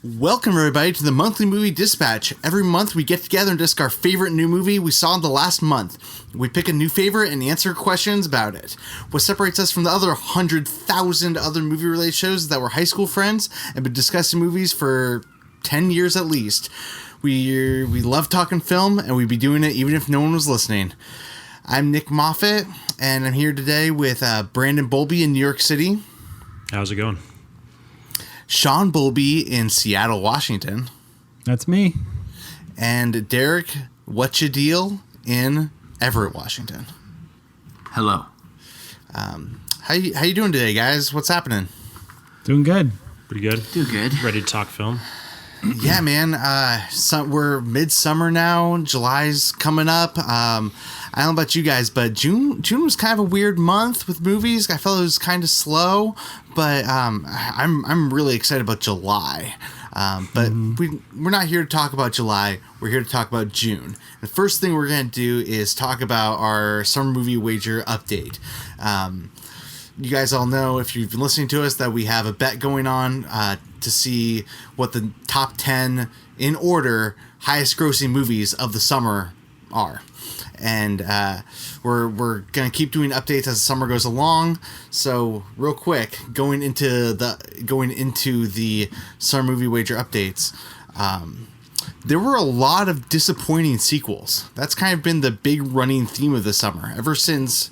Welcome, everybody, to the Monthly Movie Dispatch. Every month, we get together and discuss our favorite new movie we saw in the last month. We pick a new favorite and answer questions about it. What separates us from the other 100,000 other movie-related shows is that we're high school friends and been discussing movies for 10 years at least. We love talking film, and we'd be doing it even if no one was listening. I'm Nick Moffat, and I'm here today with Brandon Bowlby in New York City. How's it going? Sean Bowlby in Seattle, Washington. That's me. And Derek Whatchadeal in Everett, Washington. Hello. How you doing today, guys? What's happening? Doing good. Pretty good. Doing good. Ready to talk film? Yeah, man. We're midsummer now. July's coming up. I don't know about you guys, but June was kind of a weird month with movies. I felt it was kind of slow, but I'm really excited about July. But we're not here to talk about July. We're here to talk about June. The first thing we're going to do is talk about our summer movie wager update. You guys all know, if you've been listening to us, that we have a bet going on to see what the top 10 in order highest grossing movies of the summer are. And we're going to keep doing updates as the summer goes along. So real quick, going into the summer movie wager updates, there were a lot of disappointing sequels. That's kind of been the big running theme of the summer ever since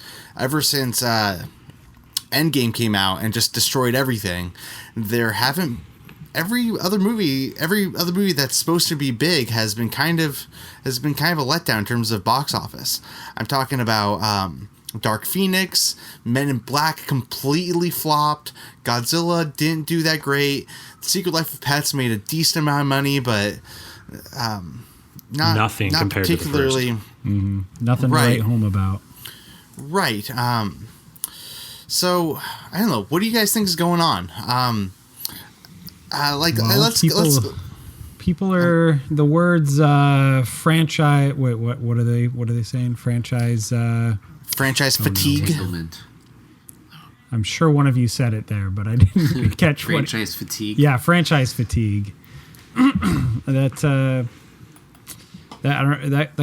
Endgame came out and just destroyed everything. Every other movie that's supposed to be big has been kind of a letdown in terms of box office. I'm talking about Dark Phoenix, Men in Black completely flopped, Godzilla didn't do that great, The Secret Life of Pets made a decent amount of money, but not compared particularly. To the first. Nothing to write home about. Right. So I don't know. What do you guys think is going on? People are the words franchise. Wait, what are they? What are they saying? Franchise fatigue. I'm sure one of you said it there, but I didn't catch franchise fatigue. Yeah, franchise fatigue. That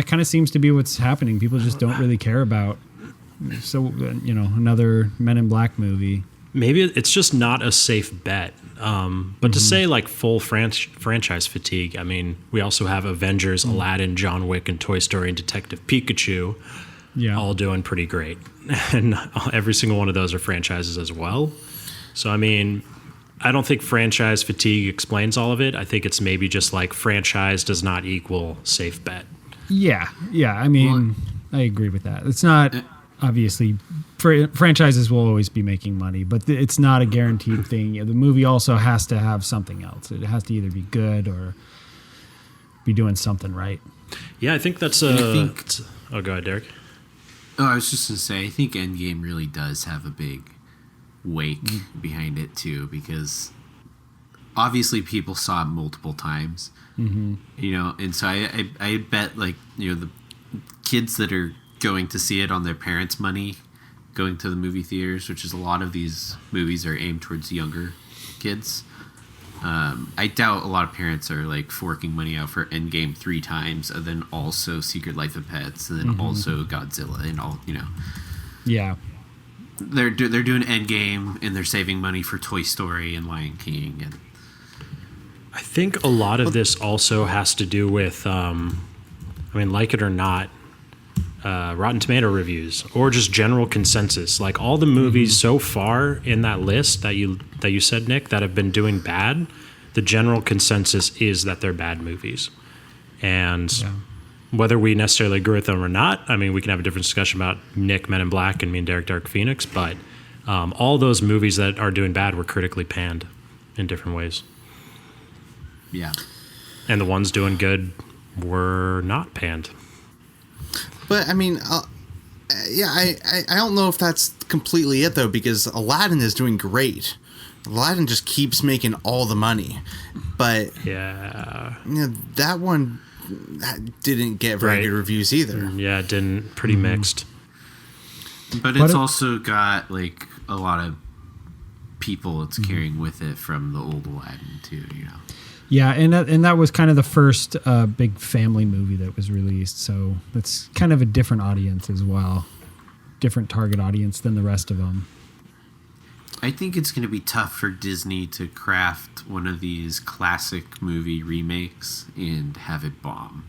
kind of seems to be what's happening. People just don't really care about. So another Men in Black movie. Maybe it's just not a safe bet. But to say like full franchise fatigue, I mean, we also have Avengers, Aladdin, John Wick, and Toy Story and Detective Pikachu, all doing pretty great. And every single one of those are franchises as well. So, I mean, I don't think franchise fatigue explains all of it. I think it's maybe just like franchise does not equal safe bet. Yeah. I mean, I agree with that. It's not... Obviously, franchises will always be making money, but it's not a guaranteed thing. The movie also has to have something else. It has to either be good or be doing something right. Yeah, I think that's go ahead, Derek. Oh, I was just going to say, I think Endgame really does have a big wake behind it, too, because obviously people saw it multiple times, and so I bet, like, the kids that are going to see it on their parents' money, going to the movie theaters, which is a lot of these movies are aimed towards younger kids. I doubt a lot of parents are like forking money out for Endgame 3 times, and then also Secret Life of Pets, and then also Godzilla, and all Yeah, they're doing Endgame, and they're saving money for Toy Story and Lion King, and I think a lot of this also has to do with, like it or not, Rotten Tomato reviews or just general consensus. Like all the movies so far in that list that you said, Nick, that have been doing bad, the general consensus is that they're bad movies. And whether we necessarily agree with them or not, I mean, we can have a different discussion about Nick, Men in Black, and me and Derek, Dark Phoenix, but all those movies that are doing bad were critically panned in different ways. Yeah. And the ones doing good were not panned. But I mean, I don't know if that's completely it though, because Aladdin is doing great. Aladdin just keeps making all the money, but that one didn't get very good reviews either. Yeah, it didn't. Pretty mixed. But it's also got like a lot of people it's carrying with it from the old Aladdin too. Yeah, and that was kind of the first big family movie that was released, so that's kind of a different audience as well, different target audience than the rest of them. I think it's going to be tough for Disney to craft one of these classic movie remakes and have it bomb.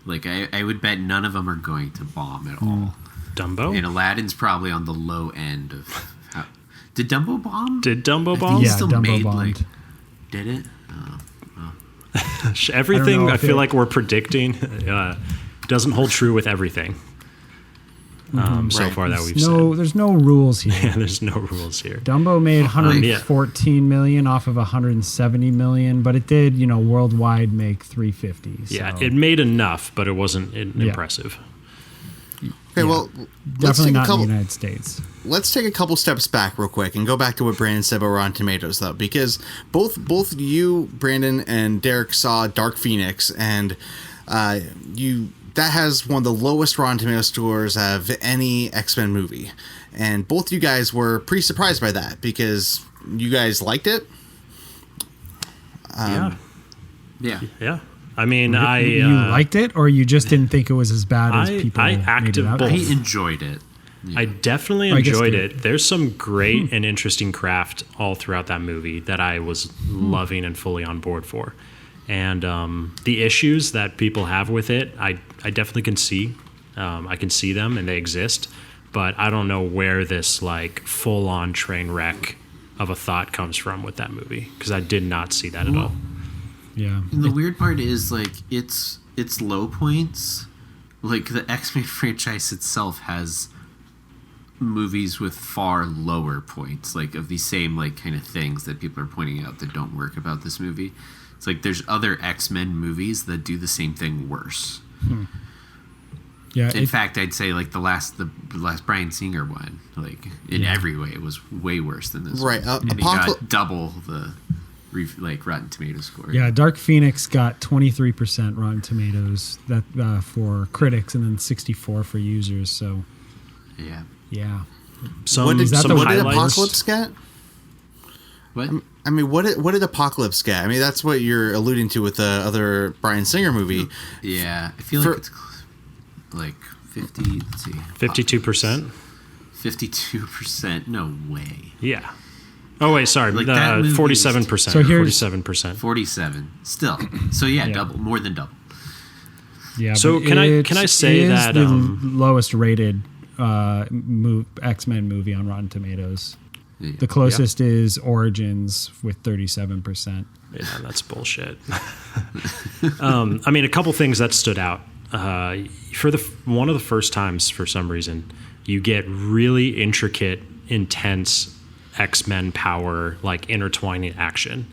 Like, I would bet none of them are going to bomb at all. Dumbo? And Aladdin's probably on the low end of... Did Dumbo bomb? Did Dumbo bomb? Yeah, Dumbo bombed. Did it? Everything I feel like we're predicting doesn't hold true with everything so far that we've said. There's no rules here. Yeah, there's no rules here. Dumbo made 114 million off of 170 million, but it did, worldwide make 350. So. Yeah, it made enough, but it wasn't impressive. Okay, well, definitely not in the United States. Let's take a couple steps back real quick and go back to what Brandon said about Rotten Tomatoes, though, because both you, Brandon, and Derek saw Dark Phoenix, and that has one of the lowest Rotten Tomatoes scores of any X-Men movie, and both you guys were pretty surprised by that because you guys liked it. Yeah. I mean, you liked it, or you just didn't think it was as bad as people made it out? I enjoyed it. Yeah. I definitely enjoyed it. There's some great and interesting craft all throughout that movie that I was loving and fully on board for. And the issues that people have with it, I definitely can see. I can see them, and they exist. But I don't know where this like full-on train wreck of a thought comes from with that movie, because I did not see that at all. Yeah. And the weird part is, like, it's low points. Like, the X-Men franchise itself has movies with far lower points, like, of these same, like, kind of things that people are pointing out that don't work about this movie. It's like there's other X-Men movies that do the same thing worse. Yeah. In fact, I'd say, like, the last Bryan Singer one, like, in every way, it was way worse than this. Right. And he got double the... Rotten Tomatoes score. Yeah, Dark Phoenix got 23% Rotten Tomatoes that for critics, and then 64 for users. So, yeah. What did highlights? Apocalypse get? What? I mean, what did Apocalypse get? I mean, that's what you're alluding to with the other Bryan Singer movie. Yeah, I feel like it's like 50. Let's see, 52%. 52%. No way. Yeah. Oh wait, sorry. Like, that 47%. So here's 47%. 47. Still. So yeah, double, more than double. Yeah. So can I say that the lowest rated X-Men movie on Rotten Tomatoes? Yeah. The closest is Origins with 37%. Yeah, that's bullshit. I mean, a couple things that stood out. For one of the first times, for some reason, you get really intricate, intense X-Men power, like intertwining action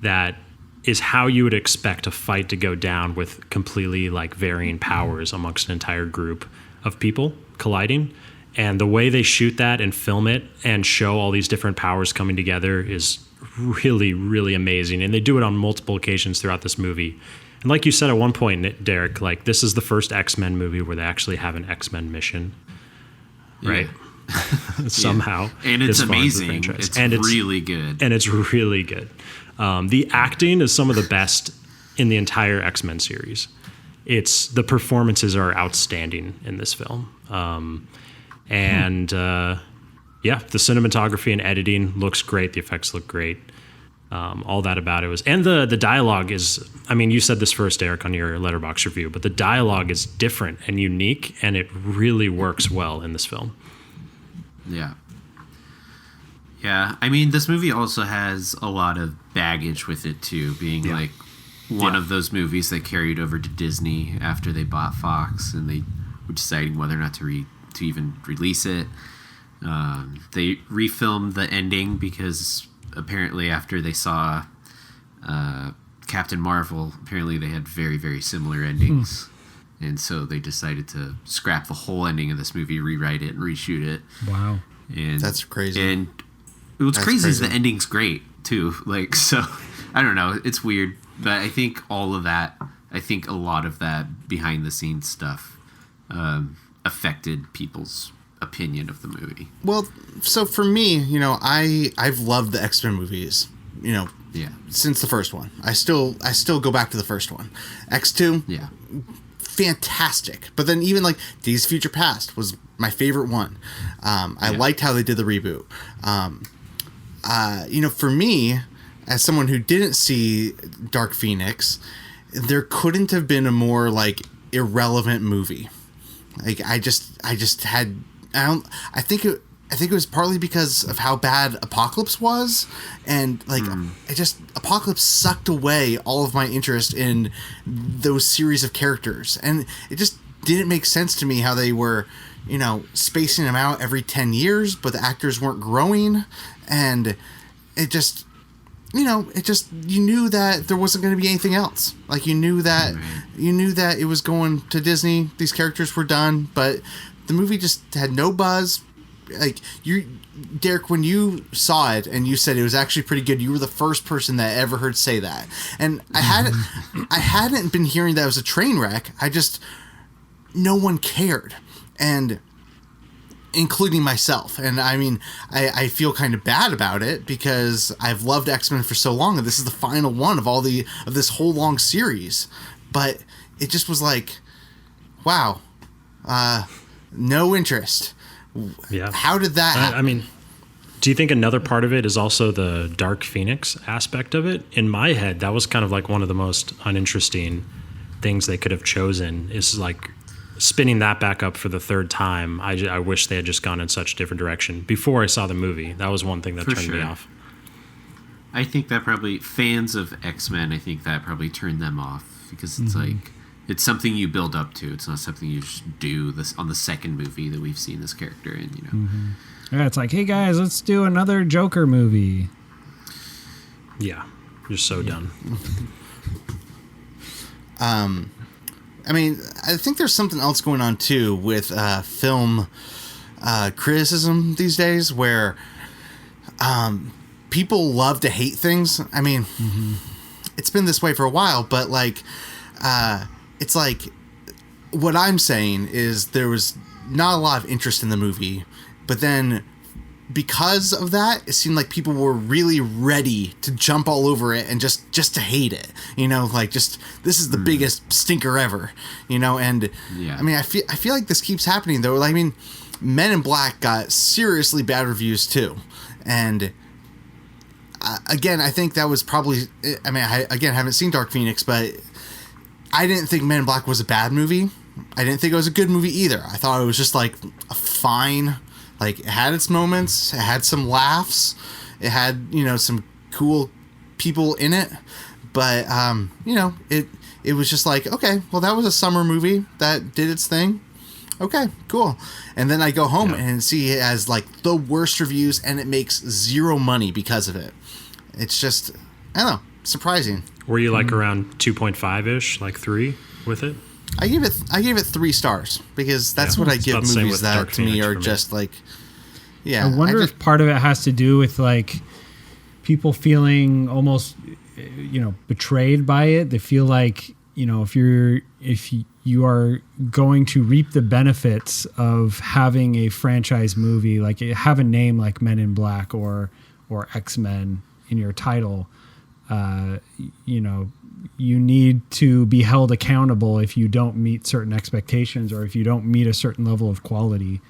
that is how you would expect a fight to go down with completely like varying powers amongst an entire group of people colliding. And the way they shoot that and film it and show all these different powers coming together is really, really amazing. And they do it on multiple occasions throughout this movie. And like you said at one point, Derek, like this is the first X-Men movie where they actually have an X-Men mission, right? Yeah. Somehow. And it's amazing. It's really good. And it's really good. The acting is some of the best in the entire X-Men series. The performances are outstanding in this film. The cinematography and editing looks great. The effects look great. All that about it was, and the dialogue is, I mean, you said this first, Eric, on your Letterboxd review, but the dialogue is different and unique, and it really works well in this film. Yeah. Yeah, I mean, this movie also has a lot of baggage with it, too, being like one of those movies that carried over to Disney after they bought Fox, and they were deciding whether or not to even release it. They refilmed the ending because apparently after they saw Captain Marvel, apparently they had very, very similar endings. And so they decided to scrap the whole ending of this movie, rewrite it, and reshoot it. Wow. And that's crazy. And what's crazy is the ending's great, too. Like, so, I don't know. It's weird. But I think a lot of that behind-the-scenes stuff affected people's opinion of the movie. Well, so for me, I've loved the X-Men movies, Yeah. since the first one. I still go back to the first one. X2, Yeah. fantastic. But then even like Days of Future Past was my favorite one. I liked how they did the reboot. For me, as someone who didn't see Dark Phoenix, there couldn't have been a more like irrelevant movie. Like I think it was partly because of how bad Apocalypse was, and like Apocalypse sucked away all of my interest in those series of characters, and it just didn't make sense to me how they were, spacing them out every 10 years, but the actors weren't growing, and it just, you knew that there wasn't going to be anything else. Like you knew that it was going to Disney. These characters were done, but the movie just had no buzz. Like Derek, when you saw it and you said it was actually pretty good, you were the first person that I ever heard say that. And I hadn't been hearing that it was a train wreck. No one cared, and including myself. And I mean, I feel kind of bad about it because I've loved X-Men for so long, and this is the final one of this whole long series. But it just was like, wow, no interest. Yeah. How did that happen? I mean, do you think another part of it is also the Dark Phoenix aspect of it? In my head, that was kind of like one of the most uninteresting things they could have chosen, is like spinning that back up for the third time. I wish they had just gone in such a different direction before I saw the movie. That was one thing that turned me off. I think that probably fans of X-Men, I think that probably turned them off, because it's like, it's something you build up to. It's not something you just do this on the second movie that we've seen this character in, Yeah, it's like, hey guys, let's do another Joker movie. Yeah, you're so done. I mean, I think there's something else going on too with film criticism these days, where people love to hate things. I mean, it's been this way for a while, but like, it's like, what I'm saying is there was not a lot of interest in the movie, but then because of that, it seemed like people were really ready to jump all over it and just to hate it, like just, this is the biggest stinker ever, and I mean, I feel like this keeps happening though. Like, I mean, Men in Black got seriously bad reviews too, and again, I think that was probably, I mean, I haven't seen Dark Phoenix, but I didn't think Men in Black was a bad movie. I didn't think it was a good movie either. I thought it was just like a fine, like it had its moments, it had some laughs, it had, some cool people in it, but it was just like, okay, well, that was a summer movie that did its thing. Okay, cool. And then I go home and see it as like the worst reviews, and it makes zero money because of it. It's just, I don't know, surprising. Were you like around 2.5-ish, like 3 with it? I gave it 3 stars because that's what I give movies that to me are just like, yeah. I wonder if part of it has to do with like people feeling almost, betrayed by it. They feel like, if you are going to reap the benefits of having a franchise movie, like have a name like Men in Black or X-Men in your title, you need to be held accountable if you don't meet certain expectations or if you don't meet a certain level of quality.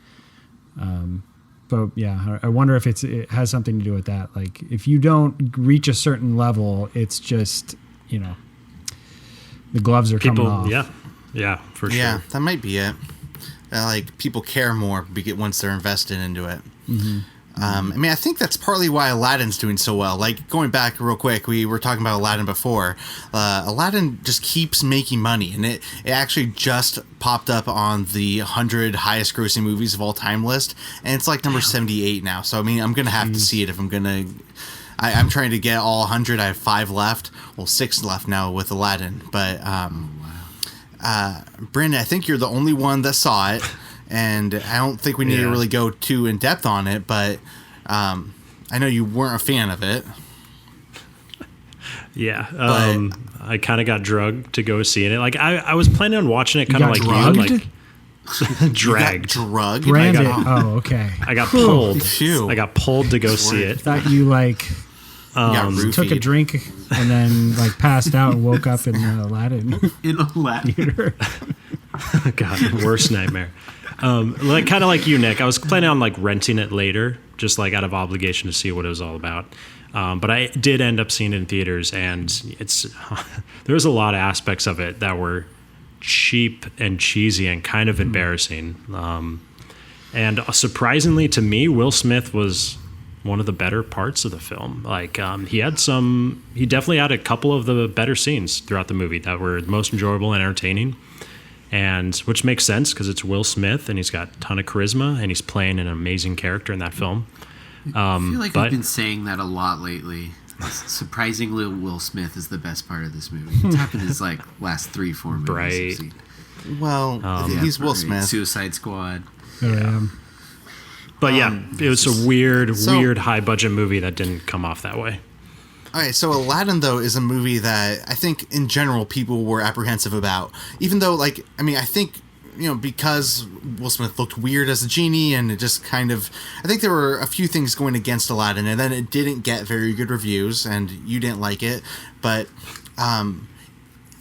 But yeah, I wonder if it has something to do with that. Like if you don't reach a certain level, it's just, the gloves are coming off. Yeah, for sure. Yeah, that might be it. Like people care more once they're invested into it. I mean, I think that's partly why Aladdin's doing so well. Like, going back real quick, we were talking about Aladdin before. Aladdin just keeps making money, and it actually just popped up on the 100 highest grossing movies of all time list, and it's like number 78 now. So, I mean, I'm going to have to see it if I'm going to... I'm trying to get all 100. I have 5 left. Well, 6 left now with Aladdin. But, Brandon, I think you're the only one that saw it. And I don't think we need to really go too in depth on it, but I know you weren't a fan of it. Yeah, I kind of got drugged to go seeing it. Like I was planning on watching it, kind of like drugged? you, like dragged, drugged. Branded. Oh, okay. I got pulled. Phew. I got pulled to go see it. Thought you like Took a drink and then like passed out and woke up in Aladdin In Aladdin. theater. God, worst nightmare. Like kind of like you, Nick. I was planning on like renting it later, just like out of obligation to see what it was all about. But I did end up seeing it in theaters, and there was a lot of aspects of it that were cheap and cheesy and kind of embarrassing. And surprisingly to me, Will Smith was one of the better parts of the film. Like he definitely had a couple of the better scenes throughout the movie that were most enjoyable and entertaining. And which makes sense because it's Will Smith and he's got a ton of charisma and he's playing an amazing character in that film. I feel like I've been saying that a lot lately. Surprisingly, Will Smith is the best part of this movie. It's happened his like last 3-4 movies. Right. I've seen. Well, he's Will Smith. Suicide Squad. But yeah, it was a weird high budget movie that didn't come off that way. All right, so Aladdin, though, is a movie that I think, in general, people were apprehensive about. Even though, like, I mean, I think, you know, because Will Smith looked weird as a genie and it just kind of... I think there were a few things going against Aladdin, and then it didn't get very good reviews, and you didn't like it. But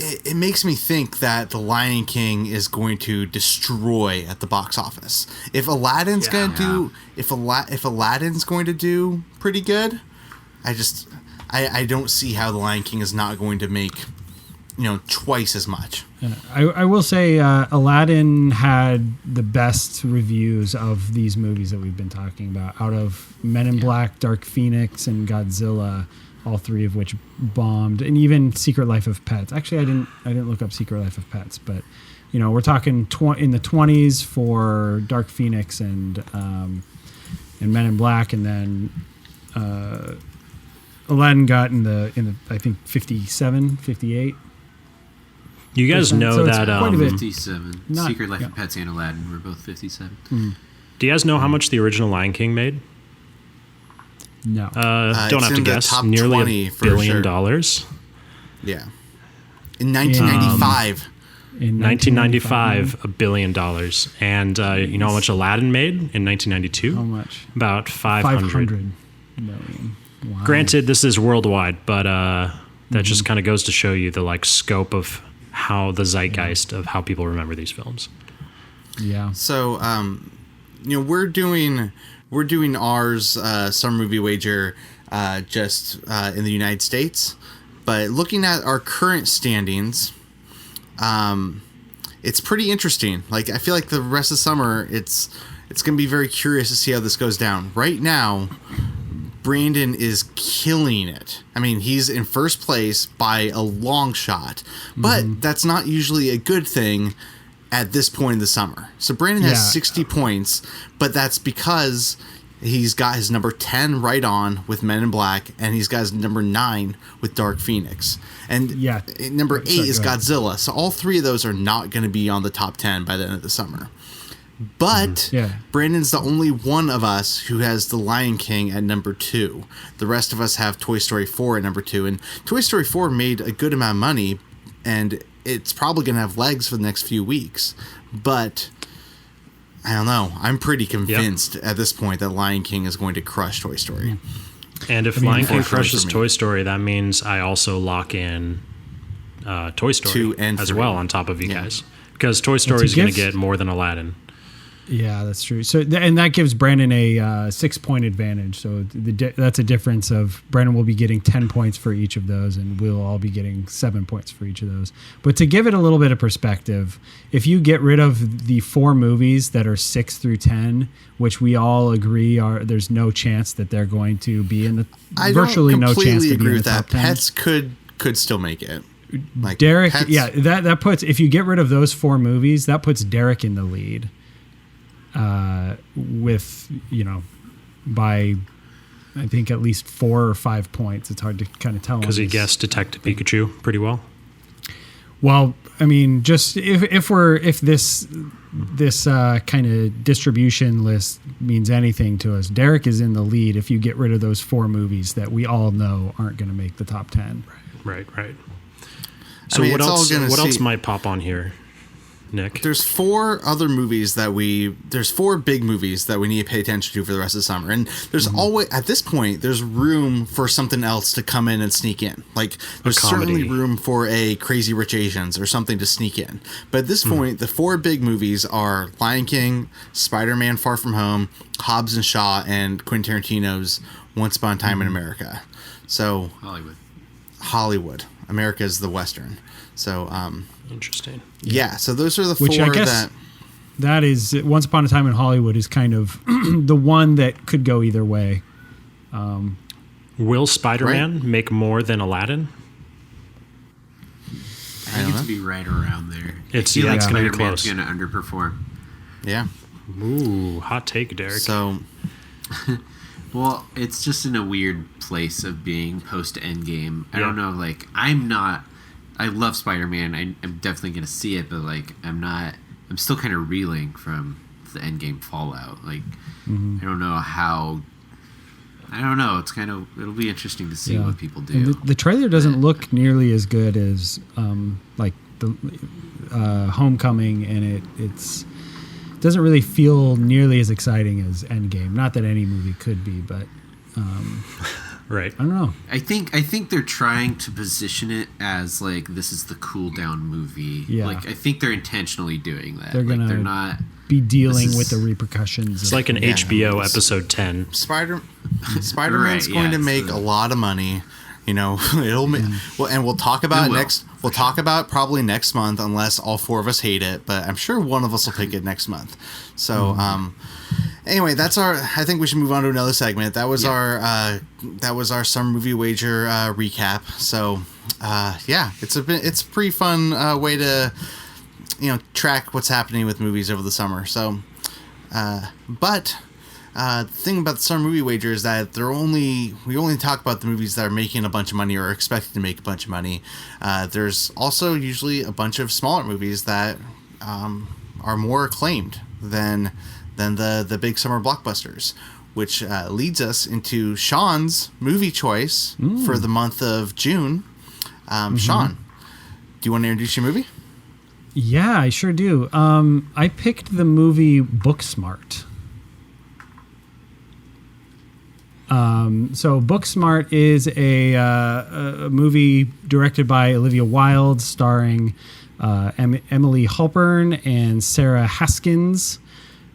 it makes me think that The Lion King is going to destroy at the box office. If Aladdin's going to do... If Aladdin's going to do pretty good, I don't see how The Lion King is not going to make, you know, twice as much. I will say Aladdin had the best reviews of these movies that we've been talking about. Out of Men in Black, Dark Phoenix, and Godzilla, all three of which bombed, and even Secret Life of Pets. Actually, I didn't look up Secret Life of Pets, but you know, we're talking in the 20s for Dark Phoenix and Men in Black, and then Aladdin got in the I think 57, 58. You guys know so that 57. Secret Life of Pets and Aladdin were both 57. Do you guys know how much the original Lion King made? No. Don't have to guess. Nearly $1 billion. Yeah. In 1995. In 1995, $1 billion. And you know how much Aladdin made in 1992? How much? About 500 million. Wow. Granted, this is worldwide, but that just kind of goes to show you the like scope of how the zeitgeist of how people remember these films. Yeah. So, you know, we're doing ours summer movie wager just in the United States, but looking at our current standings, it's pretty interesting. Like, I feel like the rest of summer, it's going to be very curious to see how this goes down. Right now, Brandon is killing it. I mean, he's in first place by a long shot, but that's not usually a good thing at this point in the summer. So Brandon has 60 points, but that's because he's got his number 10 right on with Men in Black, and he's got his number 9 with Dark Phoenix. And number 8 is Godzilla. So all three of those are not going to be on the top 10 by the end of the summer. But Brandon's the only one of us who has The Lion King at number 2. The rest of us have Toy Story 4 at number 2. And Toy Story 4 made a good amount of money, and it's probably going to have legs for the next few weeks. But I don't know. I'm pretty convinced at this point that Lion King is going to crush Toy Story. And if Lion King crushes Toy Story, that means I also lock in Toy Story 2 and as 3. well on top of you guys. Because Toy Story is going to get more than Aladdin. Yeah, that's true. So, and that gives Brandon a 6-point advantage. So that's a difference of Brandon will be getting 10 points for each of those, and we'll all be getting 7 points for each of those. But to give it a little bit of perspective, if you get rid of the 4 movies that are 6 through 10, which we all agree there's no chance that they're going to be in the virtually no chance to be in the top 10. Pets could still make it. Like Derek, Pets, that puts, if you get rid of those 4 movies, that puts Derek in the lead. With, you know, by I think at least 4 or 5 points. It's hard to kind of tell. Because he guessed Detective Pikachu pretty well. Well, I mean, just if this kind of distribution list means anything to us, Derek is in the lead if you get rid of those 4 movies that we all know aren't going to make the top 10. Right. So what else might pop on here? Nick? There's four big movies that we need to pay attention to for the rest of the summer. And there's always, at this point, there's room for something else to come in and sneak in. Like, there's certainly room for a Crazy Rich Asians or something to sneak in. But at this point, the four big movies are Lion King, Spider-Man Far From Home, Hobbs and Shaw, and Quentin Tarantino's Once Upon a Time in America. So Hollywood. America is the Western. So, Interesting. Yeah, so those are the four. Which I guess that is Once Upon a Time in Hollywood is kind of the one that could go either way. Will Spider-Man make more than Aladdin? I think it's be right around there. It's going to be close. Going to underperform. Yeah. Ooh, hot take, Derek. So, well, it's just in a weird place of being post Endgame. I Yeah. don't know. Like, I love Spider-Man. I'm definitely going to see it, but like, I'm still kind of reeling from the Endgame fallout. Like, I don't know how. I don't know. It'll be interesting to see what people do. And the trailer doesn't look nearly as good as like the Homecoming, and it doesn't really feel nearly as exciting as Endgame. Not that any movie could be, but right. I don't know. I think they're trying to position it as like this is the cool down movie. Yeah. Like I think they're intentionally doing that. They're gonna they're not be dealing with the repercussions. It's like an HBO episode 10. Spider-Man's Right, going to it's make a lot of money. You know, it'll well, and we'll talk about it next. We'll talk about it probably next month, unless all four of us hate it. But I'm sure one of us will pick it next month. So, anyway, that's our. I think we should move on to another segment. That was our summer movie wager recap. So, it's a pretty fun way to track what's happening with movies over the summer. So, but. The thing about the summer movie wager is that we only talk about the movies that are making a bunch of money or are expected to make a bunch of money. There's also usually a bunch of smaller movies that are more acclaimed than the big summer blockbusters, which leads us into Sean's movie choice for the month of June. Sean, do you want to introduce your movie? Yeah, I sure do. I picked the movie Booksmart. So Booksmart is a movie directed by Olivia Wilde, starring Emily Halpern and Sarah Haskins.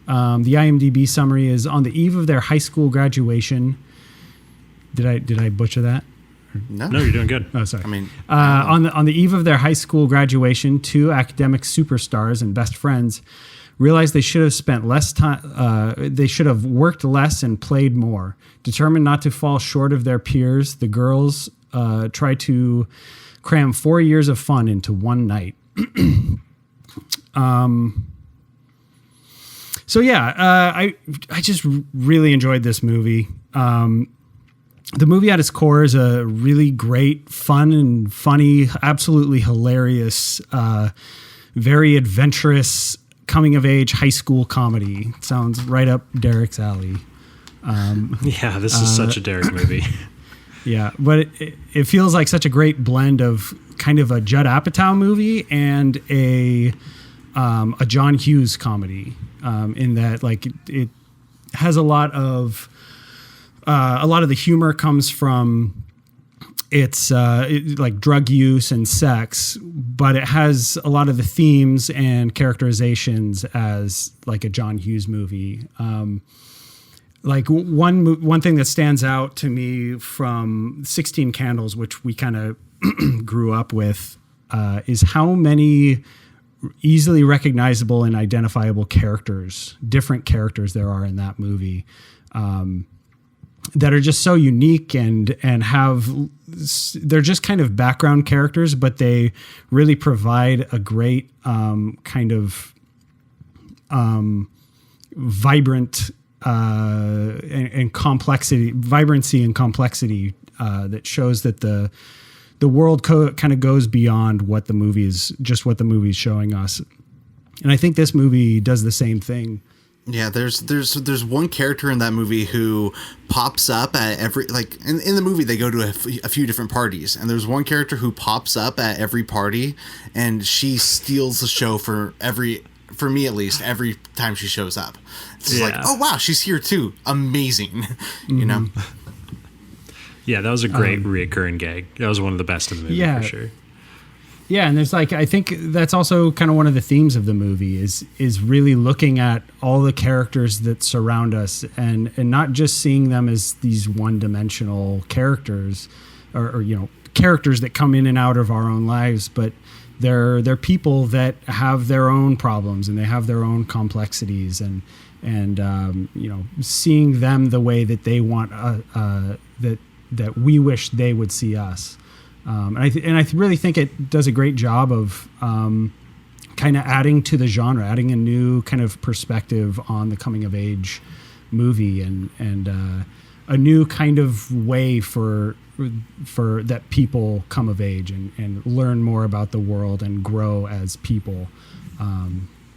The IMDb summary is on the eve of their high school graduation. Did I butcher that? No, you're doing good. Oh, sorry. I mean, on the eve of their high school graduation, two academic superstars and best friends realized they should have spent less time. They should have worked less and played more. Determined not to fall short of their peers, the girls try to cram 4 years of fun into one night. I just really enjoyed this movie. The movie at its core is a really great, fun and funny, absolutely hilarious, very adventurous coming-of-age high school comedy. Sounds right up Derek's alley. Yeah, this is such a Derek movie. Yeah, but it feels like such a great blend of kind of a Judd Apatow movie and a John Hughes comedy. In that, like, it has a lot of the humor comes from its like drug use and sex, but it has a lot of the themes and characterizations as like a John Hughes movie. Like one thing that stands out to me from 16 Candles, which we kind of grew up with, is how many easily recognizable and identifiable different characters there are in that movie. That are just so unique and they're just kind of background characters, but they really provide a great kind of vibrancy and complexity that shows that the world kind of goes beyond what the movie is showing us. And I think this movie does the same thing Yeah, there's one character in that movie who pops up at every, like, in the movie they go to a few different parties, and there's one character who pops up at every party, and she steals the show for me at least, every time she shows up. It's just like, oh wow, she's here too. Amazing. You know? Yeah, that was a great reoccurring gag. That was one of the best in the movie for sure. Yeah, and there's like, I think that's also kind of one of the themes of the movie is really looking at all the characters that surround us and not just seeing them as these one-dimensional characters or you know, characters that come in and out of our own lives, but they're people that have their own problems and they have their own complexities and you know, seeing them the way that they want that we wish they would see us. And I really think it does a great job of kind of adding to the genre, adding a new kind of perspective on the coming of age movie and a new kind of way for that people come of age and learn more about the world and grow as people.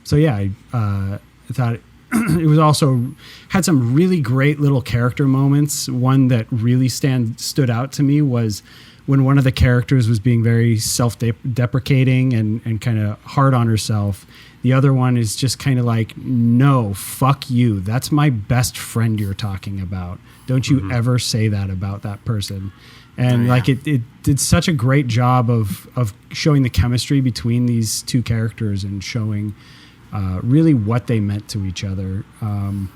So yeah, I thought it was also had some really great little character moments. One that really stood out to me was when one of the characters was being very self-deprecating and kind of hard on herself. The other one is just kind of like, no, fuck you. That's my best friend you're talking about. Don't you ever say that about that person. And like it did such a great job of showing the chemistry between these two characters and showing really what they meant to each other. And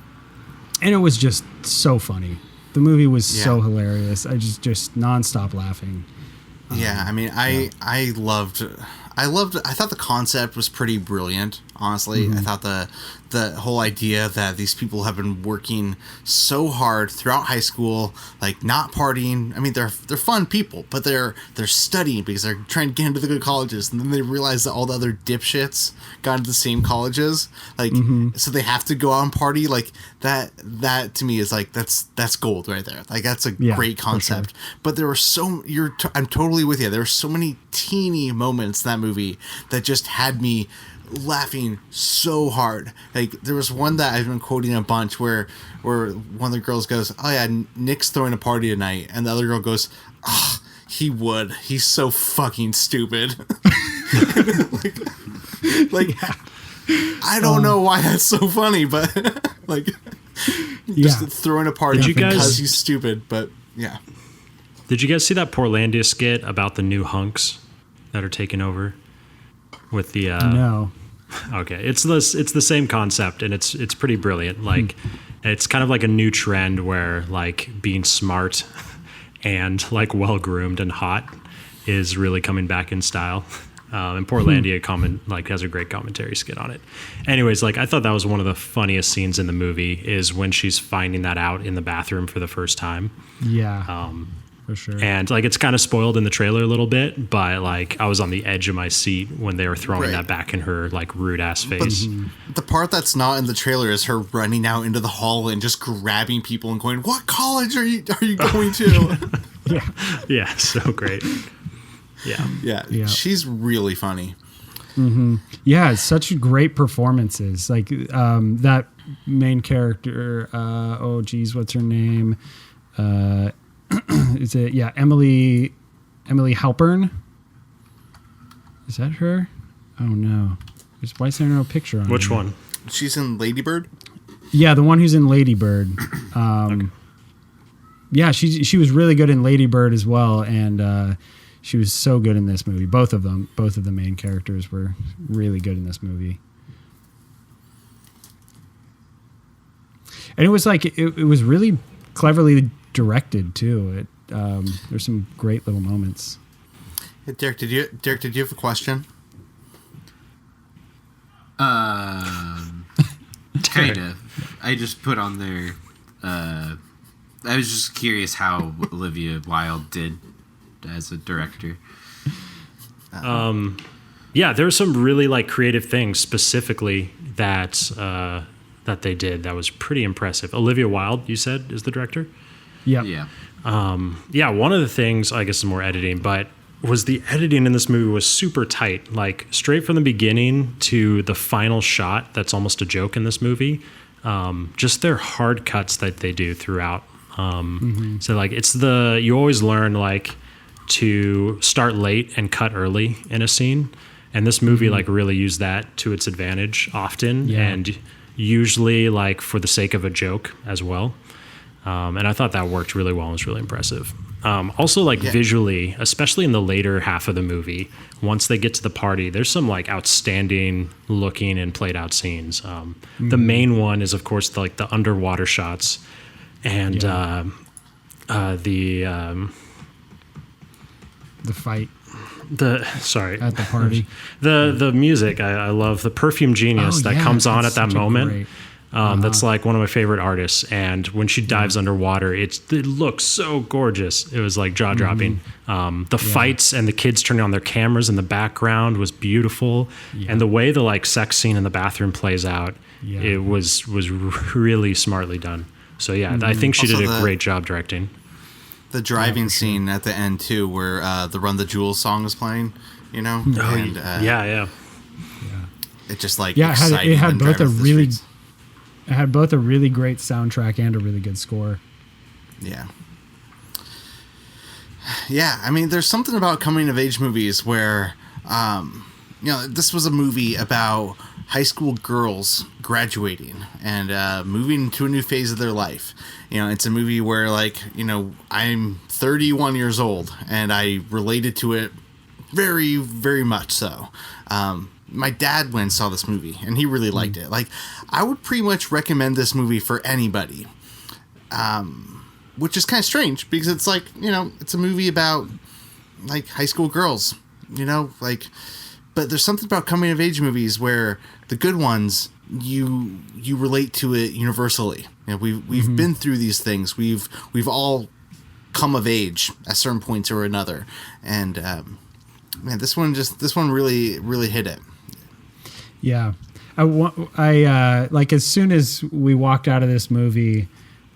it was just so funny. The movie was so hilarious. I just nonstop laughing. Yeah, I mean, I thought the concept was pretty brilliant, honestly. I thought the whole idea that these people have been working so hard throughout high school, like not partying. I mean, they're fun people, but they're studying because they're trying to get into the good colleges, and then they realize that all the other dipshits got into the same colleges, like so they have to go out and party. Like that to me is like that's gold right there. Like that's a great concept. Sure. But there were I'm totally with you. There were so many teeny moments in that movie that just had me laughing so hard. Like there was one that I've been quoting a bunch where one of the girls goes, "Oh yeah, Nick's throwing a party tonight," and the other girl goes, "Oh, he would. He's so fucking stupid." like I don't know why that's so funny, but like just throwing a party because he's stupid. But yeah. Did you guys see that Portlandia skit about the new hunks that are taking over with the No. Okay, it's the same concept, and it's pretty brilliant. Like it's kind of like a new trend where like being smart and like well groomed and hot is really coming back in style. And Portlandia has a great commentary skit on it. Anyways, like I thought that was one of the funniest scenes in the movie is when she's finding that out in the bathroom for the first time. Yeah. For sure. And like it's kind of spoiled in the trailer a little bit, but like I was on the edge of my seat when they were throwing that back in her like rude ass face. But the part that's not in the trailer is her running out into the hall and just grabbing people and going, "What college are you going to?" Yeah, so great. Yeah. She's really funny. Yeah, such great performances. Like that main character. What's her name? Is it Emily Halpern? Is that her? Oh no. Why is there no picture on Which her? one? She's in Lady Bird? Yeah, the one who's in Lady Bird. Okay. Yeah, she was really good in Lady Bird as well, and she was so good in this movie. Both of the main characters were really good in this movie. And it was like it was really cleverly directed too. There's some great little moments. Hey, Derek, did you have a question? Kind of. I just put on there. I was just curious how Olivia Wilde did as a director. Yeah, there were some really like creative things specifically that they did that was pretty impressive. Olivia Wilde, you said, is the director? Yep. Yeah. One of the things, I guess, is more editing, but was the editing in this movie was super tight. Like straight from the beginning to the final shot, that's almost a joke in this movie. just their hard cuts that they do throughout. So like you always learn like to start late and cut early in a scene. And this movie like really used that to its advantage often, and usually like for the sake of a joke as well. And I thought that worked really well and was really impressive. Also like visually, especially in the later half of the movie, once they get to the party, there's some like outstanding looking and played out scenes. The main one is of course the underwater shots and the fight. At the party. The music, I love the Perfume Genius that comes on at that moment. That's like one of my favorite artists, and when she dives underwater, it looks so gorgeous. It was like jaw dropping. The fights and the kids turning on their cameras in the background was beautiful, and the way the like sex scene in the bathroom plays out, it was really smartly done. So I think she did a great job directing. The driving scene at the end too, where the Run the Jewels song is playing, you know, it just like it had both a really. It had both a really great soundtrack and a really good score. Yeah. Yeah, I mean, there's something about coming-of-age movies where, this was a movie about high school girls graduating and moving to a new phase of their life. It's a movie where, I'm 31 years old, and I related to it very, very much so. My dad went and saw this movie, and he really liked it. Like, I would pretty much recommend this movie for anybody, which is kind of strange because it's like, it's a movie about like high school girls, but there's something about coming of age movies where the good ones, you relate to it universally. We've been through these things. We've all come of age at certain points or another, and man, this one really, really hit it. Yeah. I like as soon as we walked out of this movie,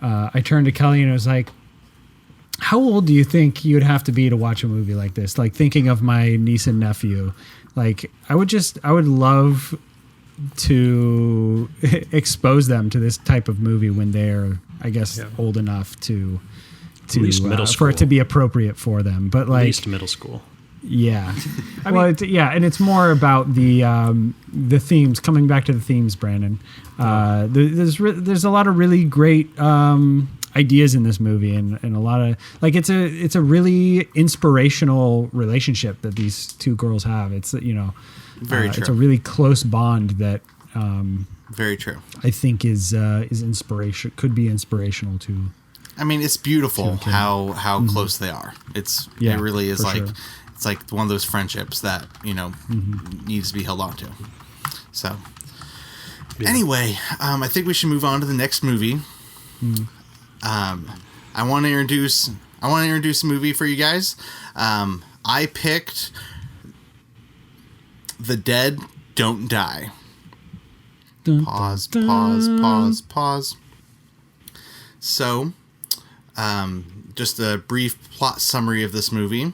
I turned to Kelly and I was like, how old do you think you'd have to be to watch a movie like this? Like thinking of my niece and nephew, like I would love to expose them to this type of movie when they're, I guess, old enough to at least middle school. For it to be appropriate for them. But like, at least middle school. Yeah. And it's more about the themes, coming back to the themes, Brandon. There's a lot of really great ideas in this movie and a lot of like it's a really inspirational relationship that these two girls have. It's very true. It's a really close bond that very true. I think is inspiration, could be inspirational to. I mean, it's beautiful how close they are. It really is like. Sure. It's like one of those friendships that, needs to be held on to. So, anyway, I think we should move on to the next movie. I want to introduce a movie for you guys. I picked The Dead Don't Die. Pause. So, just a brief plot summary of this movie.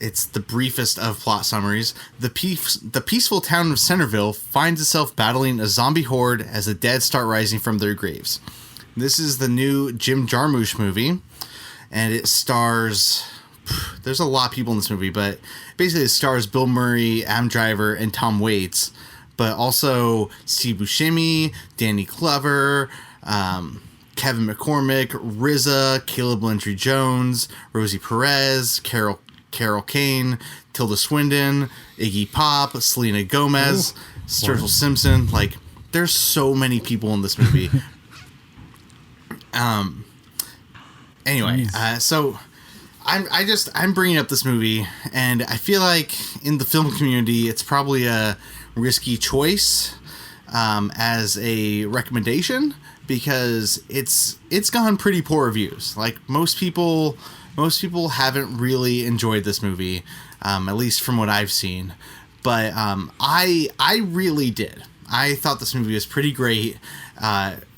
It's the briefest of plot summaries. The peaceful town of Centerville finds itself battling a zombie horde as the dead start rising from their graves. This is the new Jim Jarmusch movie, and it stars... There's a lot of people in this movie, but basically it stars Bill Murray, Adam Driver, and Tom Waits, but also Steve Buscemi, Danny Glover, Kevin McCormick, RZA, Caleb Landry-Jones, Rosie Perez, Carol Kane, Tilda Swinton, Iggy Pop, Selena Gomez, Sturgill Simpson. Like, there's so many people in this movie. Anyway, so I'm bringing up this movie, and I feel like in the film community, it's probably a risky choice as a recommendation because it's gone pretty poor reviews. Like most people haven't really enjoyed this movie, at least from what I've seen. But I really did. I thought this movie was pretty great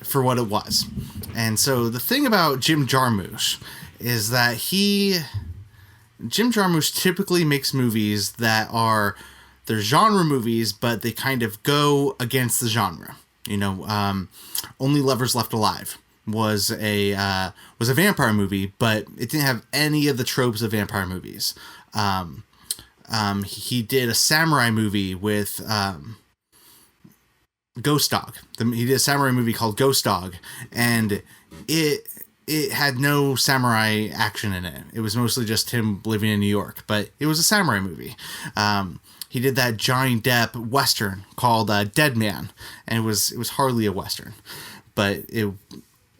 for what it was. And so the thing about Jim Jarmusch is that Jim Jarmusch typically makes movies that they're genre movies, but they kind of go against the genre. Only Lovers Left Alive was a vampire movie, but it didn't have any of the tropes of vampire movies. He did a samurai movie with Ghost Dog. He did a samurai movie called Ghost Dog, and it had no samurai action in it. It was mostly just him living in New York, but it was a samurai movie. He did that Johnny Depp Western called Dead Man, and it was hardly a Western, but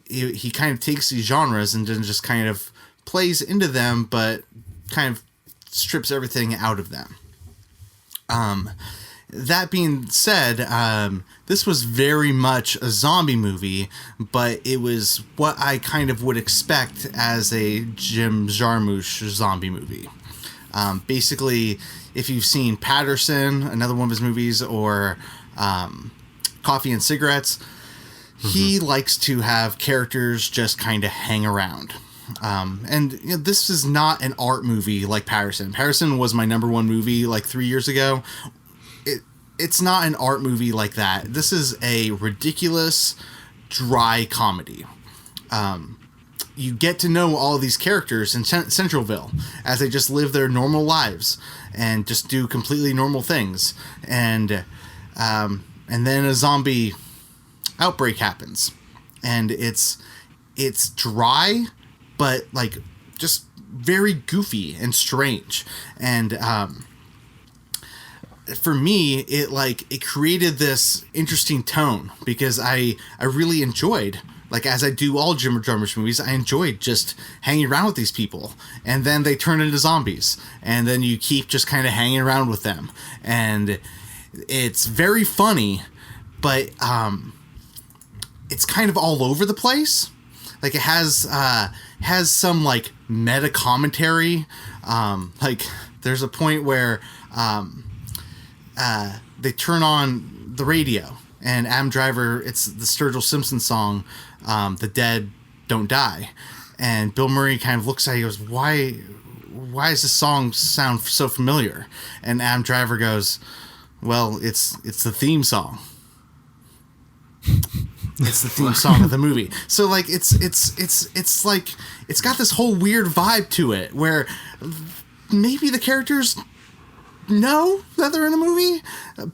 he kind of takes these genres and then just kind of plays into them, but kind of strips everything out of them. That being said, this was very much a zombie movie, but it was what I kind of would expect as a Jim Jarmusch zombie movie. Basically, if you've seen Patterson, another one of his movies, or Coffee and Cigarettes, he likes to have characters just kind of hang around. And this is not an art movie like Patterson. Patterson was my number one movie like 3 years ago. It's not an art movie like that. This is a ridiculous, dry comedy. You get to know all of these characters in Centralville as they just live their normal lives and just do completely normal things. And then a zombie outbreak happens, and it's dry, but like just very goofy and strange. And for me, it created this interesting tone because I really enjoyed, like, as I do all Jim Jarmusch movies, I enjoyed just hanging around with these people, and then they turn into zombies, and then you keep just kind of hanging around with them, and it's very funny, but it's kind of all over the place. Like, it has some like meta commentary. Like, there's a point where they turn on the radio, and Adam Driver, it's the Sturgill Simpson song, "The Dead Don't Die," and Bill Murray kind of looks at it, he goes, why does this song sound so familiar? And Adam Driver goes, well, it's the theme song. It's the theme song of the movie. So like it's like it's got this whole weird vibe to it where maybe the characters know that they're in a movie,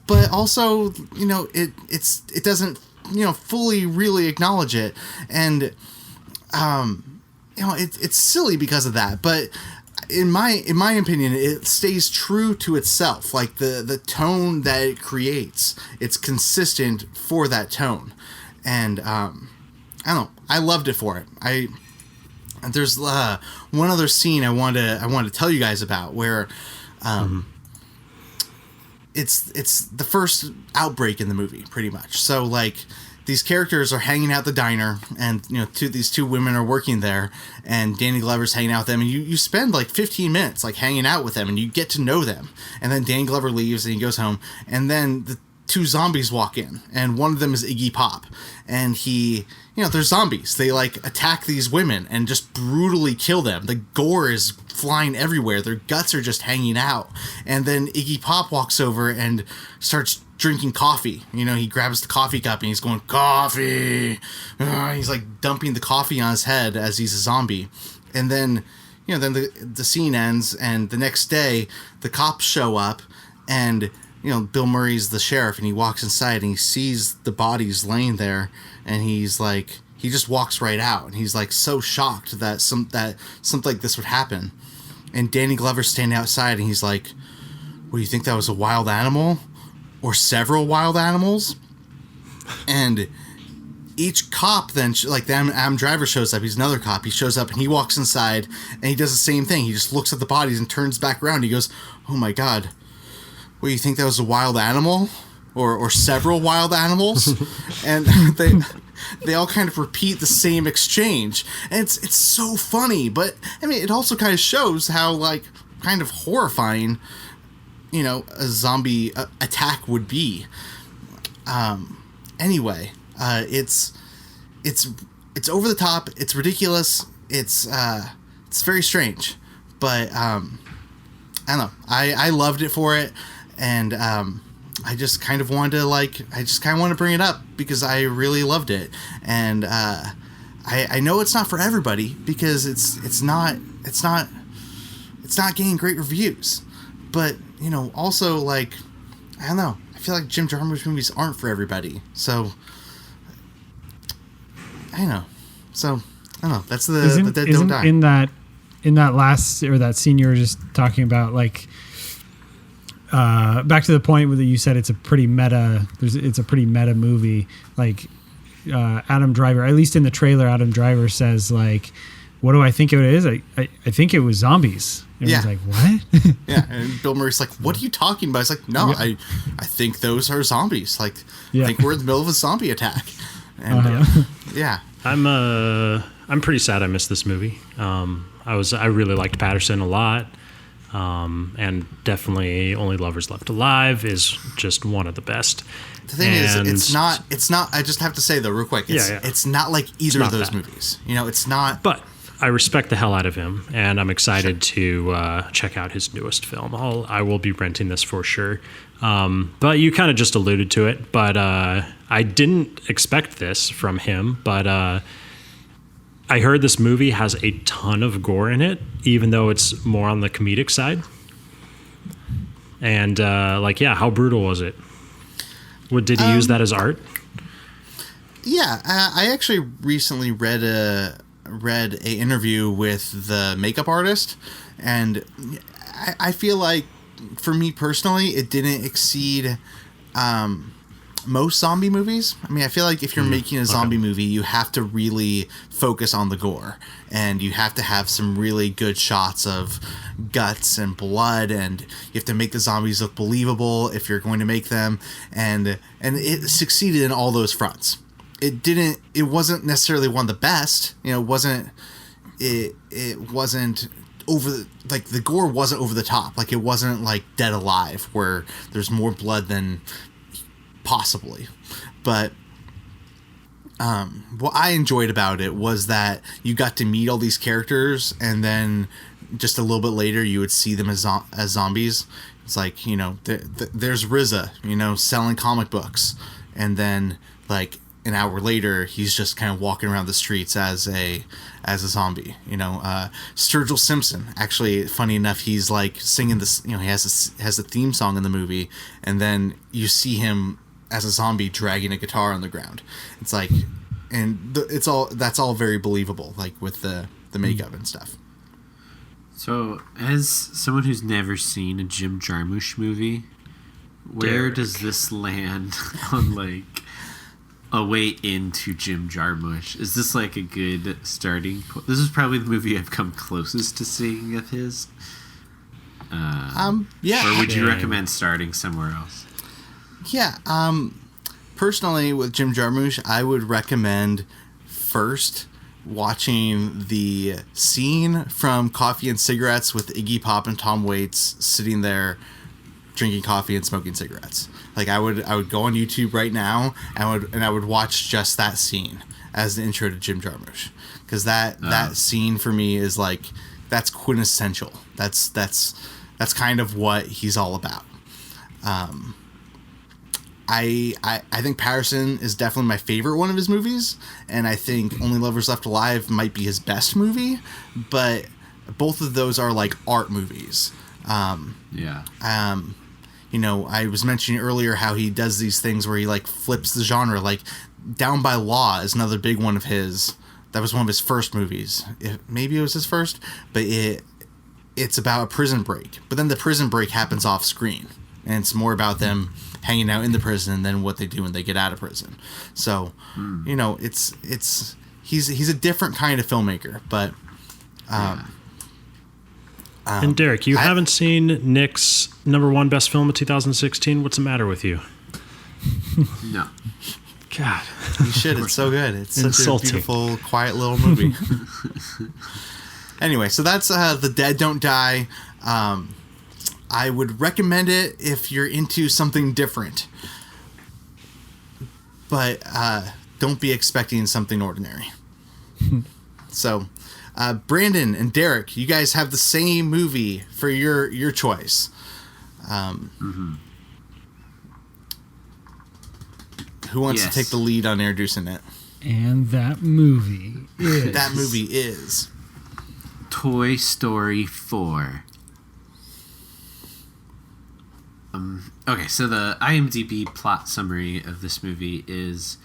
but also it doesn't fully really acknowledge it, and it's silly because of that. But in my opinion, it stays true to itself. Like the tone that it creates, it's consistent for that tone. And I don't know, I loved it for it. There's one other scene I want to tell you guys about where it's the first outbreak in the movie, pretty much. So like these characters are hanging out the diner, and these two women are working there, and Danny Glover's hanging out with them, and you spend like 15 minutes like hanging out with them, and you get to know them. And then Danny Glover leaves and he goes home, and then the two zombies walk in, and one of them is Iggy Pop, and they're zombies. They like attack these women and just brutally kill them. The gore is flying everywhere. Their guts are just hanging out. And then Iggy Pop walks over and starts drinking coffee. He grabs the coffee cup and he's going, coffee. He's like dumping the coffee on his head as he's a zombie. And then, then the scene ends, and the next day the cops show up, and Bill Murray's the sheriff, and he walks inside and he sees the bodies laying there, and he's like, he just walks right out, and he's like so shocked that something like this would happen. And Danny Glover's standing outside, and he's like, "What, do you think that was a wild animal, or several wild animals?" And each cop then, like the Adam Driver shows up, he's another cop. He shows up and he walks inside and he does the same thing. He just looks at the bodies and turns back around. He goes, "Oh my God. Well, you think that was a wild animal, or several wild animals?" And they all kind of repeat the same exchange, and it's so funny. But I mean, it also kind of shows how like kind of horrifying, a zombie attack would be. Anyway, it's over the top. It's ridiculous. It's very strange, but I don't know. I loved it for it. And I just kind of wanted to bring it up because I really loved it, and I know it's not for everybody because it's not getting great reviews, but also like I don't know. I feel like Jim Jarmusch movies aren't for everybody, so I don't know. So I don't know. That's the Dead Don't Die. In that last or that scene you were just talking about, like back to the point where you said it's a pretty meta. It's a pretty meta movie. Like Adam Driver, at least in the trailer, Adam Driver says like, "What do I think it is? I think it was zombies." Everyone's like, "What?" Yeah, and Bill Murray's like, "What are you talking about?" It's like, "No, I think those are zombies. Like, I think we're in the middle of a zombie attack." And yeah, I'm pretty sad I missed this movie. I really liked Patterson a lot. And definitely Only Lovers Left Alive is just one of the best. The thing is, it's not, I just have to say though, real quick, it's not like either of those movies. It's not. But I respect the hell out of him, and I'm excited to check out his newest film. I will be renting this for sure. But you kind of just alluded to it, but I didn't expect this from him, but I heard this movie has a ton of gore in it, even though it's more on the comedic side. And how brutal was it? Did he use that as art? Yeah, I actually recently read a interview with the makeup artist, and I feel like for me personally, it didn't exceed most zombie movies. I mean, I feel like if you're making a zombie movie, you have to really focus on the gore, and you have to have some really good shots of guts and blood, and you have to make the zombies look believable if you're going to make them, and it succeeded in all those fronts. It wasn't necessarily one of the best. It wasn't over the gore wasn't over the top. Like, it wasn't like Dead Alive where there's more blood than possibly. But what I enjoyed about it was that you got to meet all these characters, and then just a little bit later you would see them as zombies. It's like, there's RZA, selling comic books, and then like an hour later he's just kind of walking around the streets as a zombie. Sturgill Simpson, actually, funny enough, he's like singing this, he has a theme song in the movie, and then you see him as a zombie dragging a guitar on the ground. It's like, and that's all very believable, like with the makeup and stuff. So, as someone who's never seen a Jim Jarmusch movie, where does this land on like a way into Jim Jarmusch? Is this like a good starting point? This is probably the movie I've come closest to seeing of his. Yeah. Or would you recommend starting somewhere else? Yeah. Personally, with Jim Jarmusch, I would recommend first watching the scene from Coffee and Cigarettes with Iggy Pop and Tom Waits sitting there drinking coffee and smoking cigarettes. Like, I would go on YouTube right now and I would watch just that scene as the intro to Jim Jarmusch, because that scene for me is like, that's quintessential. That's kind of what he's all about. I think Patterson is definitely my favorite one of his movies, and I think Only Lovers Left Alive might be his best movie, but both of those are like art movies. I was mentioning earlier how he does these things where he like flips the genre. Like Down by Law is another big one of his. That was one of his first movies. Maybe it was his first, but it's about a prison break. But then the prison break happens off screen, and it's more about them hanging out in the prison than what they do when they get out of prison. So, he's a different kind of filmmaker. But and Derek, you haven't seen Nick's #1 best film of 2016. What's the matter with you? No. God, you should. It's so good. It's such a beautiful, quiet little movie. Anyway, so that's The Dead Don't Die. I would recommend it if you're into something different, but don't be expecting something ordinary. So, Brandon and Derek, you guys have the same movie for your choice. Who wants to Yes. take the lead on introducing it? And that movie is... That movie is... Toy Story 4. Okay, so the IMDb plot summary of this movie is: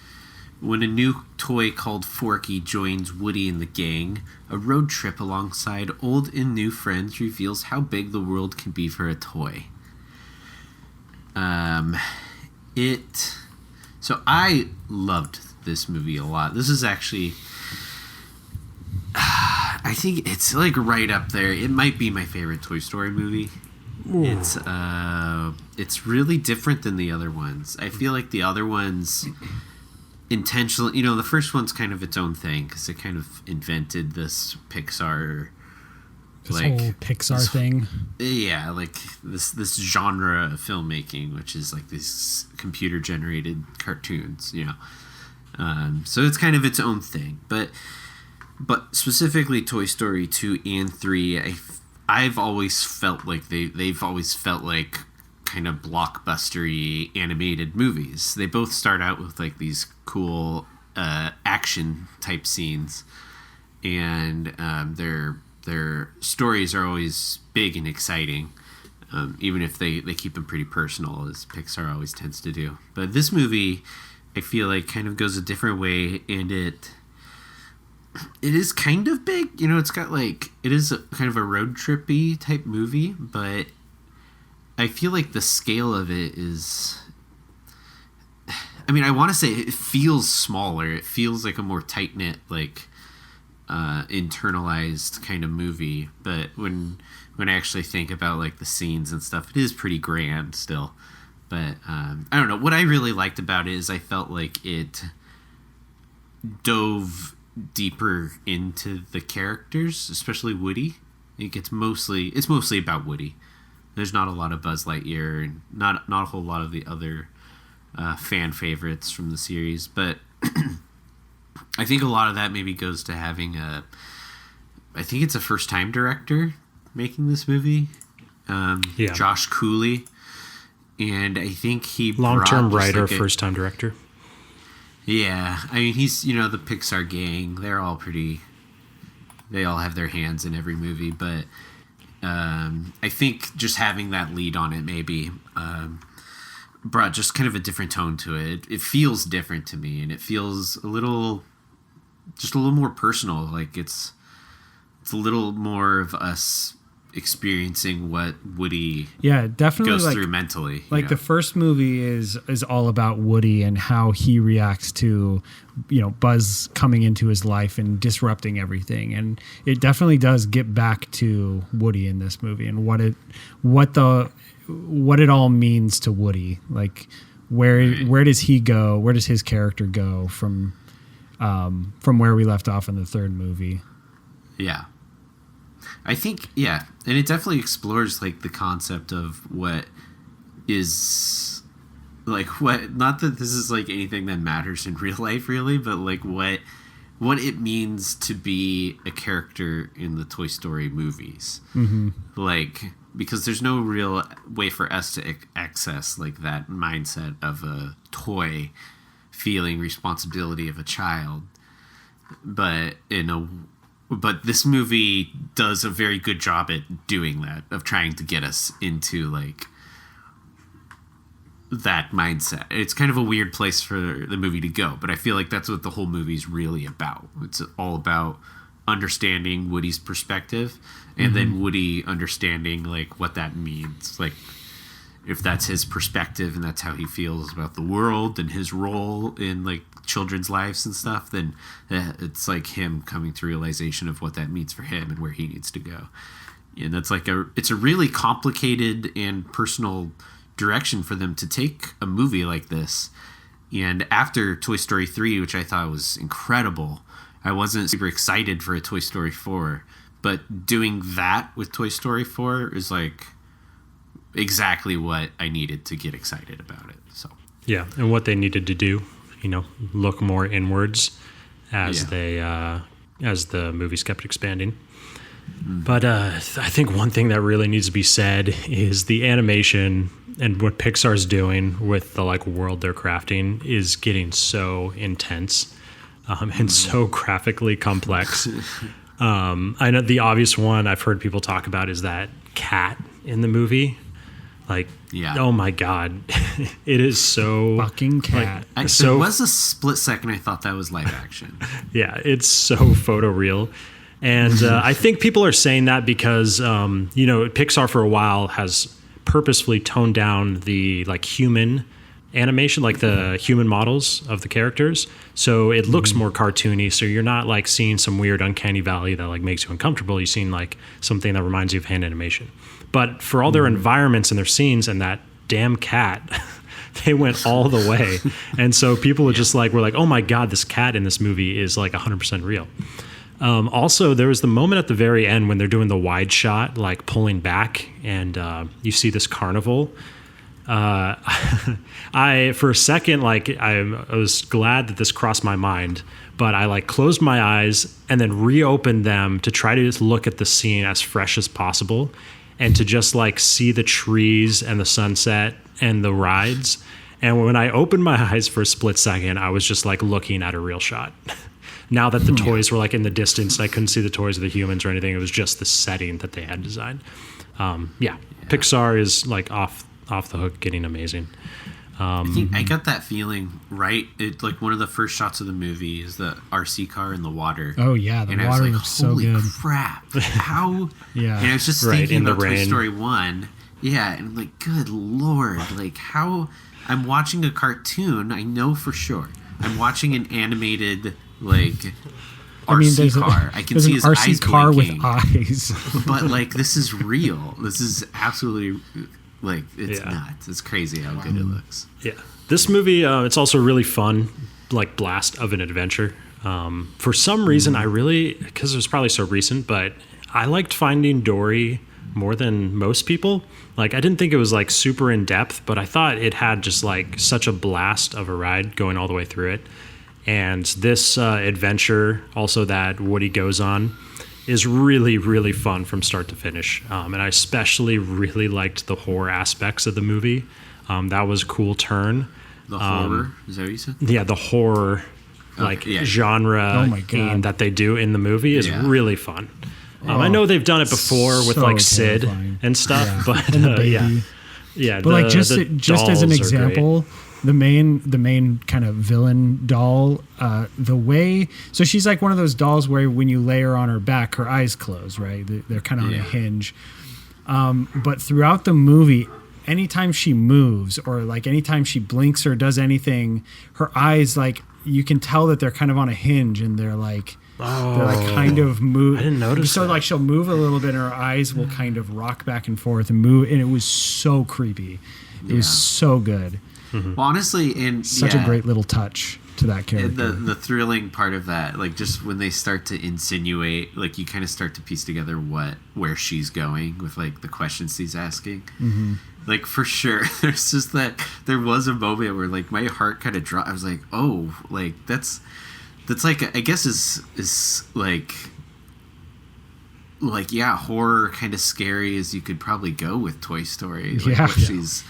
when a new toy called Forky joins Woody and the gang, a road trip alongside old and new friends reveals how big the world can be for a toy. So I loved this movie a lot. This is actually, I think it's like right up there. It might be my favorite Toy Story movie. Ooh. It's really different than the other ones. I feel like the other ones intentionally, the first one's kind of its own thing because it kind of invented this Pixar, whole Pixar thing. Yeah, like this genre of filmmaking, which is like these computer generated cartoons. So it's kind of its own thing. But specifically Toy Story 2 and 3, I've always felt like they've always felt like kind of blockbustery animated movies. They both start out with like these cool action type scenes, and their stories are always big and exciting, even if they keep them pretty personal, as Pixar always tends to do. But this movie, I feel like, kind of goes a different way, and it is kind of big. It's got like, it is kind of a road trippy type movie, but I feel like the scale of it is, I want to say it feels smaller. It feels like a more tight-knit, like internalized kind of movie. But when I actually think about like the scenes and stuff, it is pretty grand still. But I don't know. What I really liked about it is I felt like it dove deeper into the characters, especially Woody. It's mostly about Woody. There's not a lot of Buzz Lightyear and not a whole lot of the other fan favorites from the series, but I think a lot of that maybe goes to having I think it's a first time director making this movie, Josh Cooley, and I think he long-term writer, like first time director. Yeah, he's, the Pixar gang, they all have their hands in every movie, but I think just having that lead on it maybe brought just kind of a different tone to it. It feels different to me, and it feels a little more personal. Like it's a little more of us experiencing what Woody definitely goes through mentally. Like the first movie is all about Woody and how he reacts to Buzz coming into his life and disrupting everything, and it definitely does get back to Woody in this movie and what it all means to Woody. Like where does he go? Where does his character go from where we left off in the third movie? Yeah. I think, and it definitely explores like the concept of what is like not that this is like anything that matters in real life really, but like what it means to be a character in the Toy Story movies. Mm-hmm. Like, because there's no real way for us to access like that mindset of a toy feeling responsibility of a child, but But this movie does a very good job at doing that, of trying to get us into like that mindset. It's kind of a weird place for the movie to go, but I feel like that's what the whole movie's really about. It's all about understanding Woody's perspective, and then Woody understanding like what that means. Like if that's his perspective and that's how he feels about the world and his role in like children's lives and stuff, then it's like him coming to realization of what that means for him and where he needs to go. And that's like it's a really complicated and personal direction for them to take a movie like this. And after Toy Story 3, which I thought was incredible, I wasn't super excited for a Toy Story 4, but doing that with Toy Story 4 is like exactly what I needed to get excited about it. So yeah, and what they needed to do, look more inwards as the movies kept expanding. But I think one thing that really needs to be said is the animation and what Pixar's doing with the like world they're crafting is getting so intense and so graphically complex. I know the obvious one I've heard people talk about is that cat in the movie. Like, oh my God, it is so fucking cat. Like, there was a split second I thought that was live action. Yeah, it's so photoreal. And I think people are saying that because, Pixar for a while has purposefully toned down the like human animation, like the human models of the characters. So it looks more cartoony. So you're not like seeing some weird uncanny valley that like makes you uncomfortable. You're seeing like something that reminds you of hand animation. But for all their environments and their scenes and that damn cat, they went all the way. And so people were just like, we're like, oh my God, this cat in this movie is like 100% real. Also, there was the moment at the very end when they're doing the wide shot, like pulling back, and you see this carnival. For a second, like I was glad that this crossed my mind, but I like closed my eyes and then reopened them to try to just look at the scene as fresh as possible, and to just like see the trees and the sunset and the rides. And when I opened my eyes for a split second, I was just like looking at a real shot. Now that the toys were like in the distance, I couldn't see the toys or the humans or anything. It was just the setting that they had designed. Pixar is like off the hook, getting amazing. I think I got that feeling right. It like one of the first shots of the movie is the RC car in the water. Oh yeah, the water looks so good. Holy crap! How? Yeah. And I was just Right, thinking in the about Toy rain. Story 1. Yeah, and I'm like, good lord, like how? I'm watching a cartoon. I know for sure. I'm watching an animated like RC car. I can see his RC eyes car blinking. with eyes. But like this is real. This is absolutely like it's nuts. It's crazy how good it looks. Yeah, this movie it's also really fun, like blast of an adventure. For some reason, I really, because it was probably so recent, but I liked Finding Dory more than most people. Like I didn't think it was like super in depth, but I thought it had just like such a blast of a ride going all the way through it. And this adventure, also that Woody goes on, is really, really fun from start to finish. And I especially really liked the horror aspects of the movie. That was a cool turn. The horror, is that what you said? Yeah, the horror genre theme that they do in the movie is really fun. I know they've done it before with like Sid terrifying. And stuff, but And the baby. yeah. But like just as an dolls are example, the main kind of villain doll, the way, so she's like one of those dolls where when you lay her on her back, her eyes close, right? They're kind of on a hinge. But throughout the movie, anytime she moves or like anytime she blinks or does anything, her eyes, like you can tell that they're kind of on a hinge and they're like kind of move. I didn't notice. So like she'll move a little bit and her eyes will kind of rock back and forth and move, and it was so creepy. It was so good. Well, honestly, and Such a great little touch to that character. The thrilling part of that, like just when they start to insinuate, like you kind of start to piece together where she's going with like the questions he's asking. Like for sure, there's just there was a moment where like my heart kind of dropped. I was like, oh, like that's like I guess is like horror kind of scary as you could probably go with Toy Story. Like what she's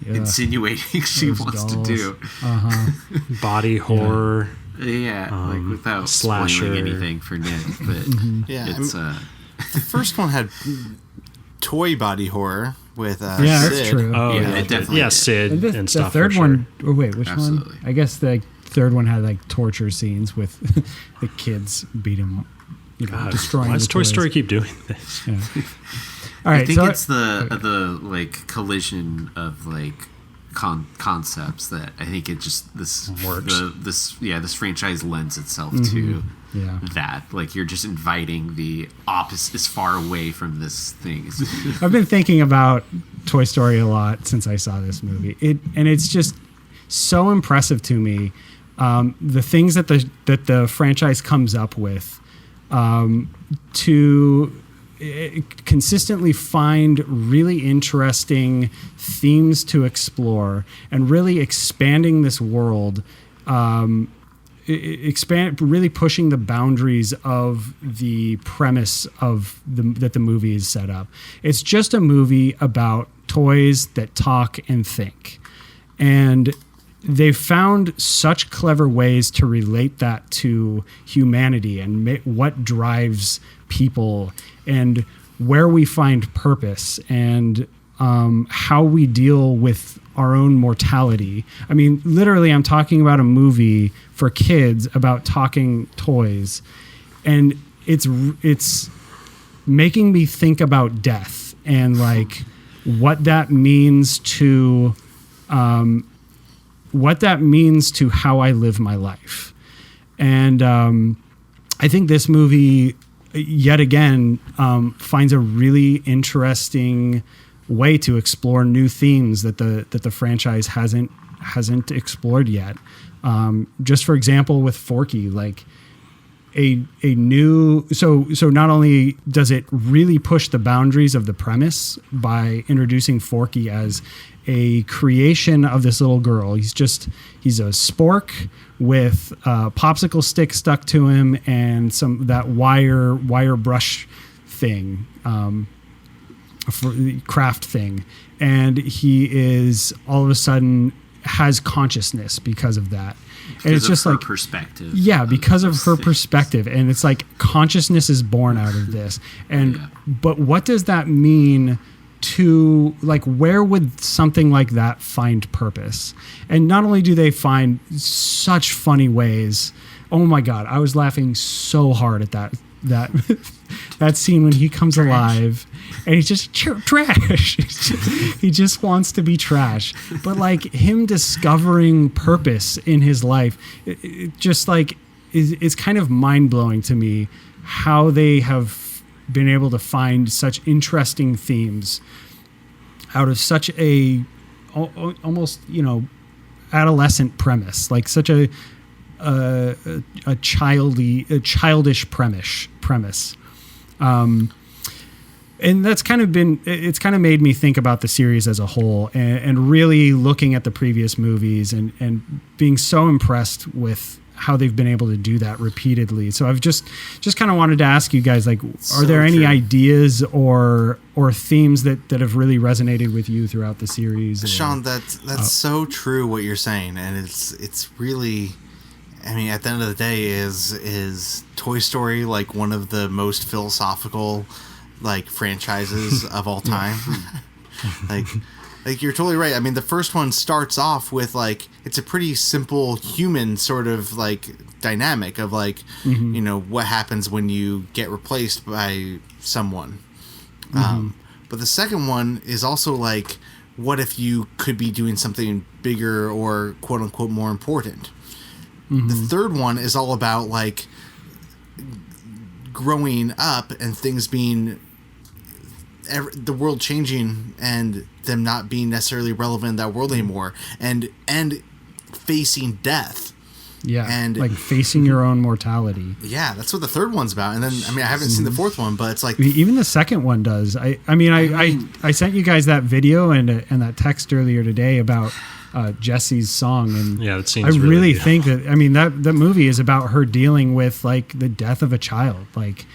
insinuating she wants dolls. to do. Body horror. Like without slasher. spoiling anything for Nick, but it's the first one had toy body horror with yeah, Sid. that's true. Oh, Yeah, it definitely did. Sid and The stuff. third for one, sure. oh wait, which Absolutely. one? I guess the third one had like torture scenes with the kids beat him, God, destroying. why does the Toy toys. Story keep doing this? Yeah. All right, I think so it's the like collision of like concepts that I think it just this Works. This franchise lends itself to that. Like you're just inviting the opposite as far away from this thing. I've been thinking about Toy Story a lot since I saw this movie. It's just so impressive to me, the things that the franchise comes up with to consistently find really interesting themes to explore and really expanding this world really pushing the boundaries of the premise of that the movie is set up. It's just a movie about toys that talk and think. And they've found such clever ways to relate that to humanity and what drives people and where we find purpose and how we deal with our own mortality. I mean, literally, I'm talking about a movie for kids about talking toys, and it's making me think about death and like what that means to how I live my life. And I think this movie, yet again, finds a really interesting way to explore new themes that the franchise hasn't explored yet. Just for example, with Forky, like a new so not only does it really push the boundaries of the premise by introducing Forky as a creation of this little girl. He's a spork with a popsicle stick stuck to him and that wire brush thing, craft thing, and he is all of a sudden has consciousness because of that. And it's just like perspective. Yeah, because of her perspective. And it's like consciousness is born out of this. And but what does that mean to, like, where would something like that find purpose? And not only do they find such funny ways, oh my God, I was laughing so hard at that that scene when he comes alive and he's just trash. He just wants to be trash. But like him discovering purpose in his life, it just like it's kind of mind blowing to me how they have been able to find such interesting themes out of such a almost, adolescent premise, like such a childish premise. And that's kind of made me think about the series as a whole and really looking at the previous movies and being so impressed with how they've been able to do that repeatedly. So I've just kind of wanted to ask you guys, like, are there any ideas or themes that have really resonated with you throughout the series? Sean, that's so true what you're saying. And it's really, I mean, at the end of the day, is Toy Story like one of the most philosophical like franchises of all time? like you're totally right. I mean, the first one starts off with like it's a pretty simple human sort of like dynamic of like what happens when you get replaced by someone. But the second one is also like, what if you could be doing something bigger or quote unquote more important? The third one is all about like growing up and things being the world changing and them not being necessarily relevant in that world anymore, and facing death. Yeah, and like facing your own mortality. Yeah, that's what the third one's about. And then, I mean, I haven't seen the fourth one, but it's like even the second one does. I sent you guys that video and that text earlier today about Jessie's song, and yeah, that seems I really good. think that, I mean, that movie is about her dealing with like the death of a child. Like,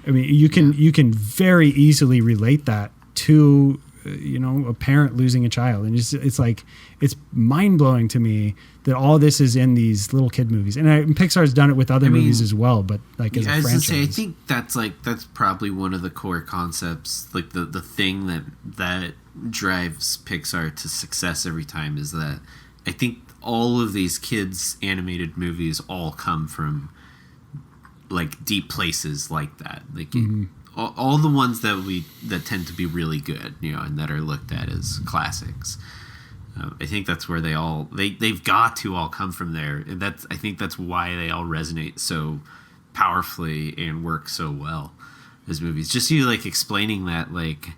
I mean, you can very easily relate that to a parent losing a child, and it's like it's mind blowing to me that all this is in these little kid movies, and Pixar's done it with other movies as well. But like as a franchise, I think that's probably one of the core concepts, like the thing that drives Pixar to success every time is that I think all of these kids animated movies all come from like deep places like that, like all the ones that tend to be really good, and that are looked at as classics. I think that's where they've got to all come from there, and I think that's why they all resonate so powerfully and work so well as movies. Just you like explaining that, like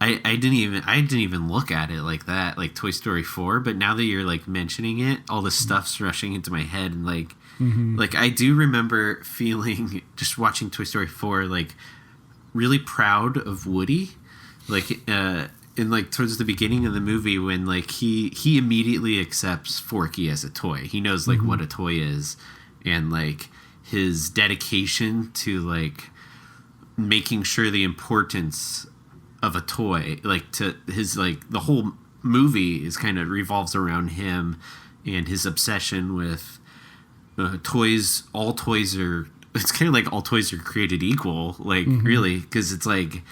I didn't even look at it like that, like Toy Story 4, but now that you're like mentioning it, all this stuff's rushing into my head, and like I do remember feeling just watching Toy Story 4 like really proud of Woody, like in like towards the beginning of the movie when like he immediately accepts Forky as a toy. He knows like what a toy is, and like his dedication to like making sure the importance of a toy, like to his, like the whole movie is kind of revolves around him and his obsession with toys. All toys are, it's kind of like all toys are created equal, like really, because it's like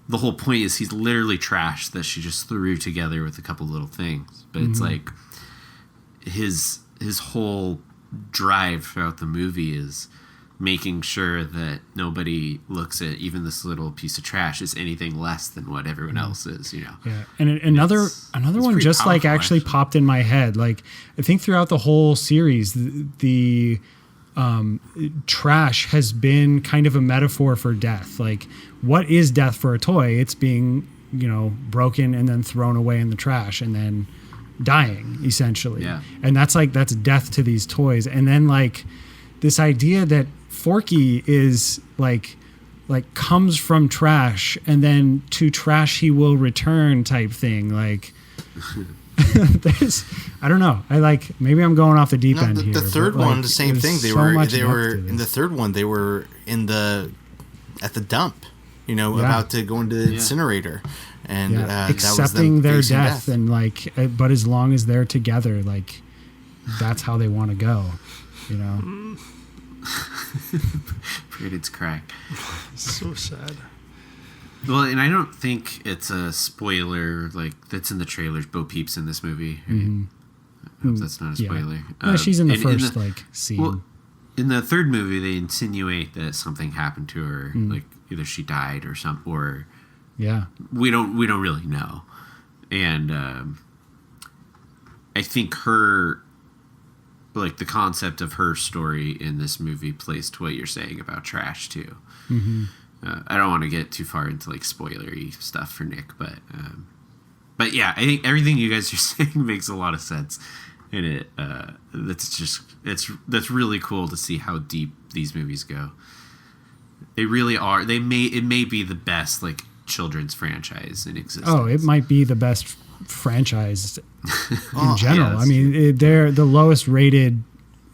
the whole point is he's literally trash that she just threw together with a couple little things, but it's like his whole drive throughout the movie is making sure that nobody looks at even this little piece of trash as anything less than what everyone else is, you know. Yeah. And another one just like actually popped in my head. Like I think throughout the whole series, the trash has been kind of a metaphor for death. Like what is death for a toy? It's being, you know, broken and then thrown away in the trash and then dying essentially. Yeah. And that's death to these toys. And then like this idea that Forky is like comes from trash and then to trash he will return type thing. Like I don't know. Maybe I'm going off the deep end here. The third one, the same thing. They were in the third one. They were at the dump, you know, about to go into the incinerator, and accepting their death, and like, but as long as they're together, like, that's how they want to go, you know. It's crack. So sad. Well, and I don't think it's a spoiler, like, that's in the trailers. Bo Peep's in this movie. Right? I hope that's not a spoiler. Yeah, she's in the first scene. Well, in the third movie, they insinuate that something happened to her, like either she died or something, or we don't really know. And I think her, like, the concept of her story in this movie plays to what you're saying about trash too. I don't want to get too far into like spoilery stuff for Nick, but yeah, I think everything you guys are saying makes a lot of sense, and that's really cool to see how deep these movies go. They really are. It may be the best like children's franchise in existence. Oh, it might be the best franchise in general. I mean, they're the lowest rated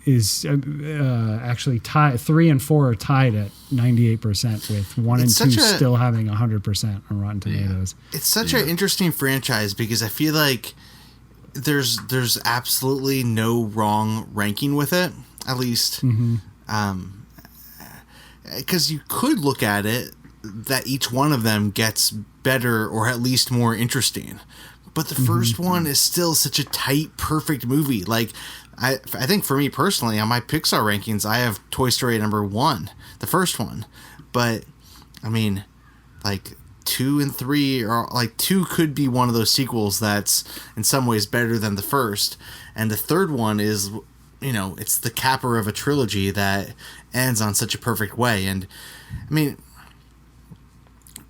is actually tied. 3 and 4 are tied at 98%, with 1 and 2 still having 100% on Rotten Tomatoes. It's such an interesting franchise because I feel like there's absolutely no wrong ranking with it, at least. Because you could look at it that each one of them gets better or at least more interesting. But the first one is still such a tight, perfect movie. Like, I think for me personally, on my Pixar rankings, I have Toy Story number 1, the first one. But, I mean, like, 2 and 3 are, like, 2 could be one of those sequels that's in some ways better than the first. And the third one is, you know, it's the capper of a trilogy that ends on such a perfect way. And, I mean,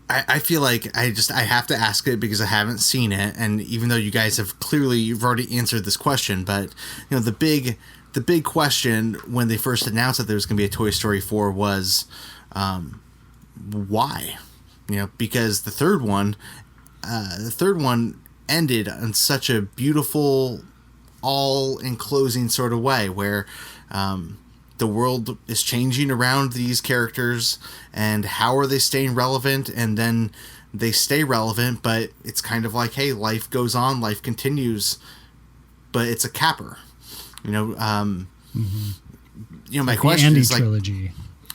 I feel like I have to ask it because I haven't seen it, and even though you guys have you've already answered this question, but you know the big question when they first announced that there was going to be a Toy Story 4 was why, you know, because the third one ended on such a beautiful, all enclosing sort of way where the world is changing around these characters, and how are they staying relevant? And then they stay relevant, but it's kind of like, hey, life goes on, life continues, but it's a capper. You know, you know, my like question is like, trilogy.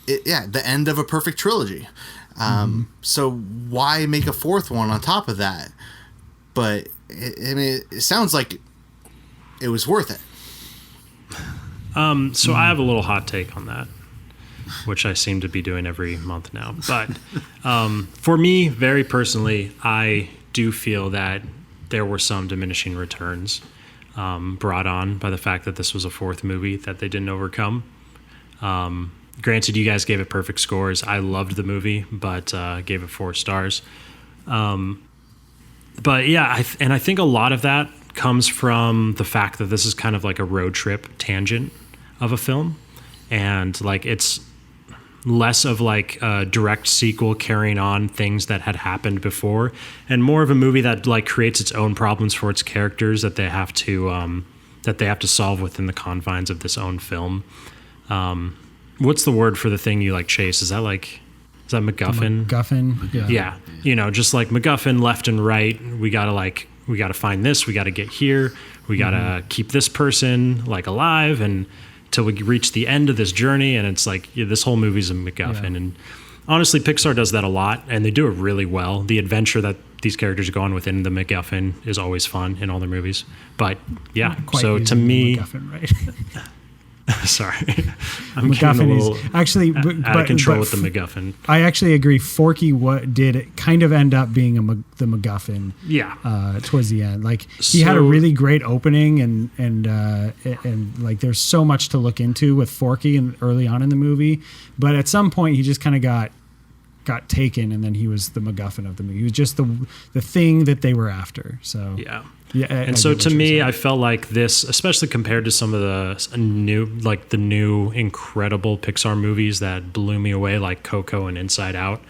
The end of a perfect trilogy. So why make a fourth one on top of that? But it sounds like it was worth it. So I have a little hot take on that, which I seem to be doing every month now. But for me, very personally, I do feel that there were some diminishing returns brought on by the fact that this was a fourth movie that they didn't overcome. Granted, you guys gave it perfect scores. I loved the movie, but gave it 4 stars. But yeah, I think a lot of that comes from the fact that this is kind of like a road trip tangent of a film, and like it's less of like a direct sequel carrying on things that had happened before, and more of a movie that like creates its own problems for its characters that they have to solve within the confines of this own film. what's the word for the thing you like chase? Is that MacGuffin? MacGuffin. Yeah. Just like MacGuffin left and right. We gotta find this. We gotta get here. We gotta keep this person like alive and till we reach the end of this journey. And it's like this whole movie's a MacGuffin. And honestly, Pixar does that a lot, and they do it really well. The adventure that these characters go on within the MacGuffin is always fun in all their movies. But yeah, so to me, MacGuffin, right? sorry, I'm getting a little actually out of control with the MacGuffin. I actually agree. Forky did kind of end up being the MacGuffin. Yeah, towards the end, like he had a really great opening, and like there's so much to look into with Forky and early on in the movie, but at some point he just kind of got taken, and then he was the MacGuffin of the movie. He was just the thing that they were after. So yeah. And so to me, I felt like this, especially compared to some of the new incredible Pixar movies that blew me away, like Coco and Inside Out.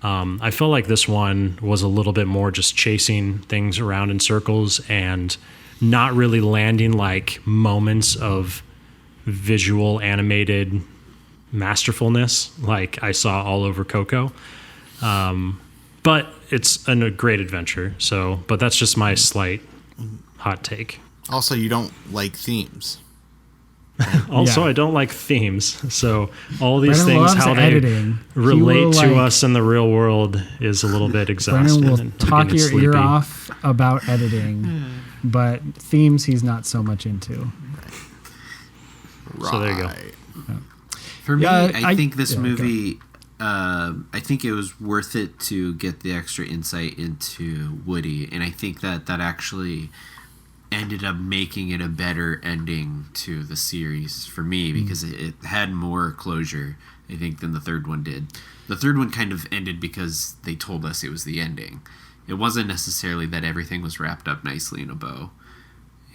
I felt like this one was a little bit more just chasing things around in circles and not really landing like moments of visual animated masterfulness like I saw all over Coco. But it's a great adventure. But that's just my slight hot take. Also, you don't like themes. I don't like themes. So all these things, how they editing. relate to us in the real world is a little bit exhausting. Brennan will talk your ear off about editing, but themes he's not so much into. Right. So there you go. For me, Yeah, I think this movie, I think it was worth it to get the extra insight into Woody, and I think that actually ended up making it a better ending to the series for me because it had more closure, I think, than the third one did. The third one kind of ended because they told us it was the ending. It wasn't necessarily that everything was wrapped up nicely in a bow.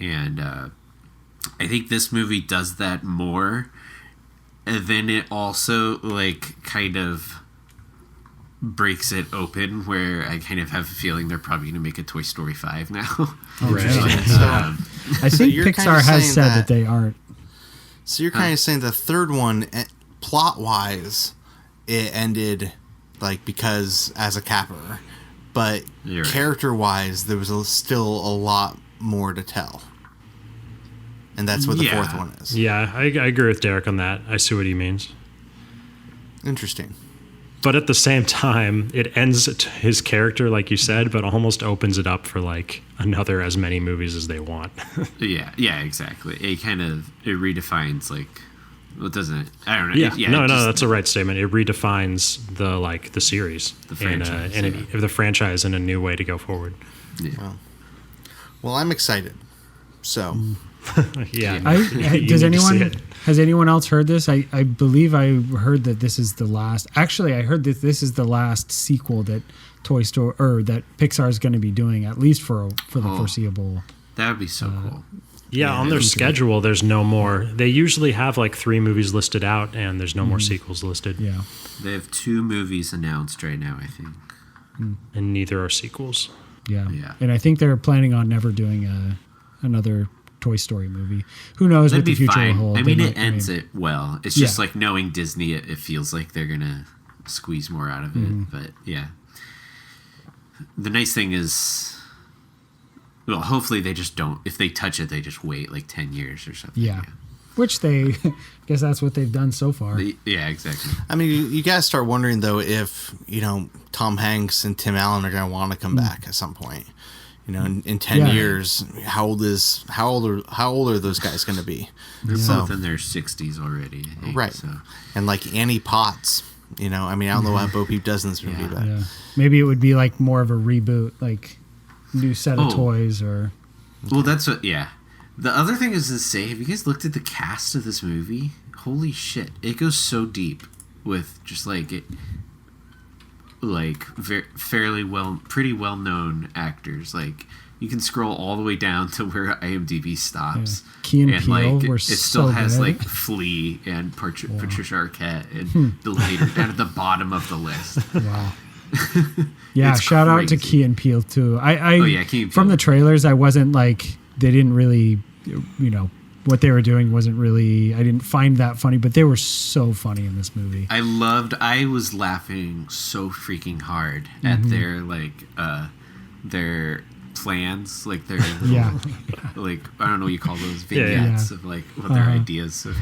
And I think this movie does that more. And then it also, like, kind of breaks it open where I kind of have a feeling they're probably going to make a Toy Story 5 now. Right. I So think you're Pixar kinda has saying said that- that they aren't. So you're kind of saying the third one, plot-wise, it ended like because as a capper, but You're right. character-wise, there was still a lot more to tell, and that's what the fourth one is. Yeah, I agree with Derek on that. I see what he means. Interesting. But at the same time, it ends his character, like you said, but almost opens it up for like another as many movies as they want. Yeah, exactly. It redefines like, well, doesn't it? I don't know. Yeah, no, that's a right statement. It redefines the series, The franchise, and the franchise in a new way to go forward. Yeah. Well, I'm excited. So Yeah. Has anyone else heard this? I believe I heard that this is the last. Actually, I heard that this is the last sequel that Toy Story or that Pixar is going to be doing, at least for the foreseeable. That would be so cool. Yeah, on their schedule, there's no more. They usually have like 3 movies listed out, and there's no more sequels listed. Yeah. They have 2 movies announced right now, I think. And neither are sequels. Yeah. Yeah. And I think they're planning on never doing another Toy Story movie. Who knows That'd what the be future fine. will hold. I mean, it ends it well. It's just Yeah. like knowing Disney, it feels like they're going to squeeze more out of it. But yeah. The nice thing is, well, hopefully they just don't. If they touch it, they just wait like 10 years or something. Yeah. Which I guess that's what they've done so far. Yeah, exactly. I mean, you guys start wondering though if Tom Hanks and Tim Allen are going to want to come back at some point. In 10 years, how old are those guys going to be? They're both in their 60s already, I think, right? So. And like Annie Potts, I don't know what Bo Peep does in this movie, but Yeah. Maybe it would be like more of a reboot, like new set of toys or. Well, that's what. Yeah. The other thing is to say, have you guys looked at the cast of this movie? Holy shit! It goes so deep with just like it. Like pretty well known actors. Like you can scroll all the way down to where IMDb stops. Yeah. Key and Peele like were it still so has good. like Flea and Patricia Arquette and Bill Hader down at the bottom of the list. Wow. Yeah, It's shout out to crazy. Key and Peele too. Key and From Peele. the trailers, I wasn't like they didn't really, what they were doing wasn't really. I didn't find that funny, but they were so funny in this movie. I was laughing so freaking hard at their plans, like their Yeah. like I don't know what you call those vignettes of like what their ideas of.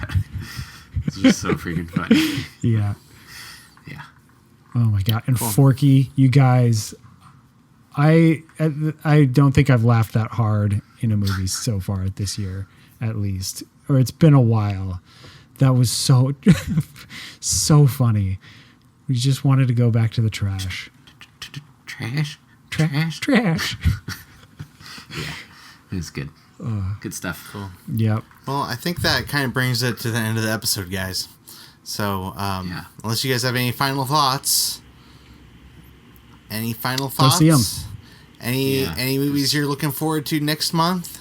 It's just so freaking funny. Yeah. Yeah. Oh my god! And Forky, you guys, I don't think I've laughed that hard in a movie so far this year, at least, or it's been a while. That was so so funny. We just wanted to go back to the trash. Trash. Yeah, it was good. Good stuff. Cool. Yep. Well, I think that kind of brings it to the end of the episode, guys. So, unless you guys have any final thoughts, Go see 'em. Any movies you're looking forward to next month?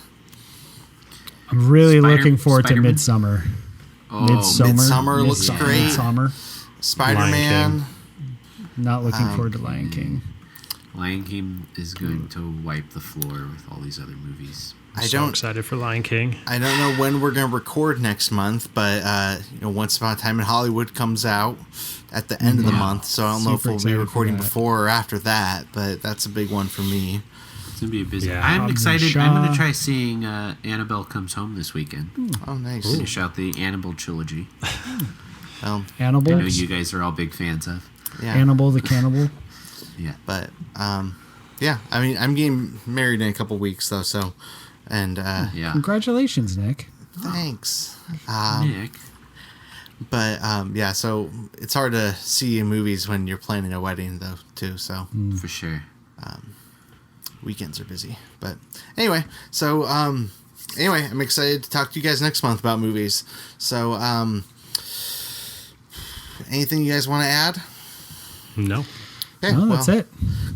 I'm really looking forward to Midsummer. Oh, Midsummer looks great. Midsummer. Spider-Man. Not looking forward to Lion King. Lion King is going to wipe the floor with all these other movies. I'm so excited for Lion King. I don't know when we're going to record next month, but Once Upon a Time in Hollywood comes out at the end of the month, so I don't know if we'll be recording before or after that, but that's a big one for me. It's going to be a busy. Yeah. I'm excited. I'm going to try seeing Annabelle Comes Home this weekend. Oh, nice. Finish out the Annabelle trilogy. Annabelle. I know you guys are all big fans of. Yeah. Annabelle the Cannibal. Yeah. But, yeah, I mean, I'm getting married in a couple weeks, though, so... And Yeah. Congratulations, Nick. thanks. Nick. But yeah, so it's hard to see in movies when you're planning a wedding, though, too. So For sure. weekends are busy. But anyway, so anyway, I'm excited to talk to you guys next month about movies. So anything you guys want to add? No. Okay, No, that's it.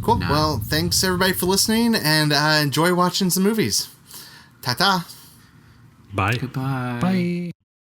Cool. No. Well, thanks everybody for listening, and enjoy watching some movies. Ta-ta. Bye. Goodbye. Bye.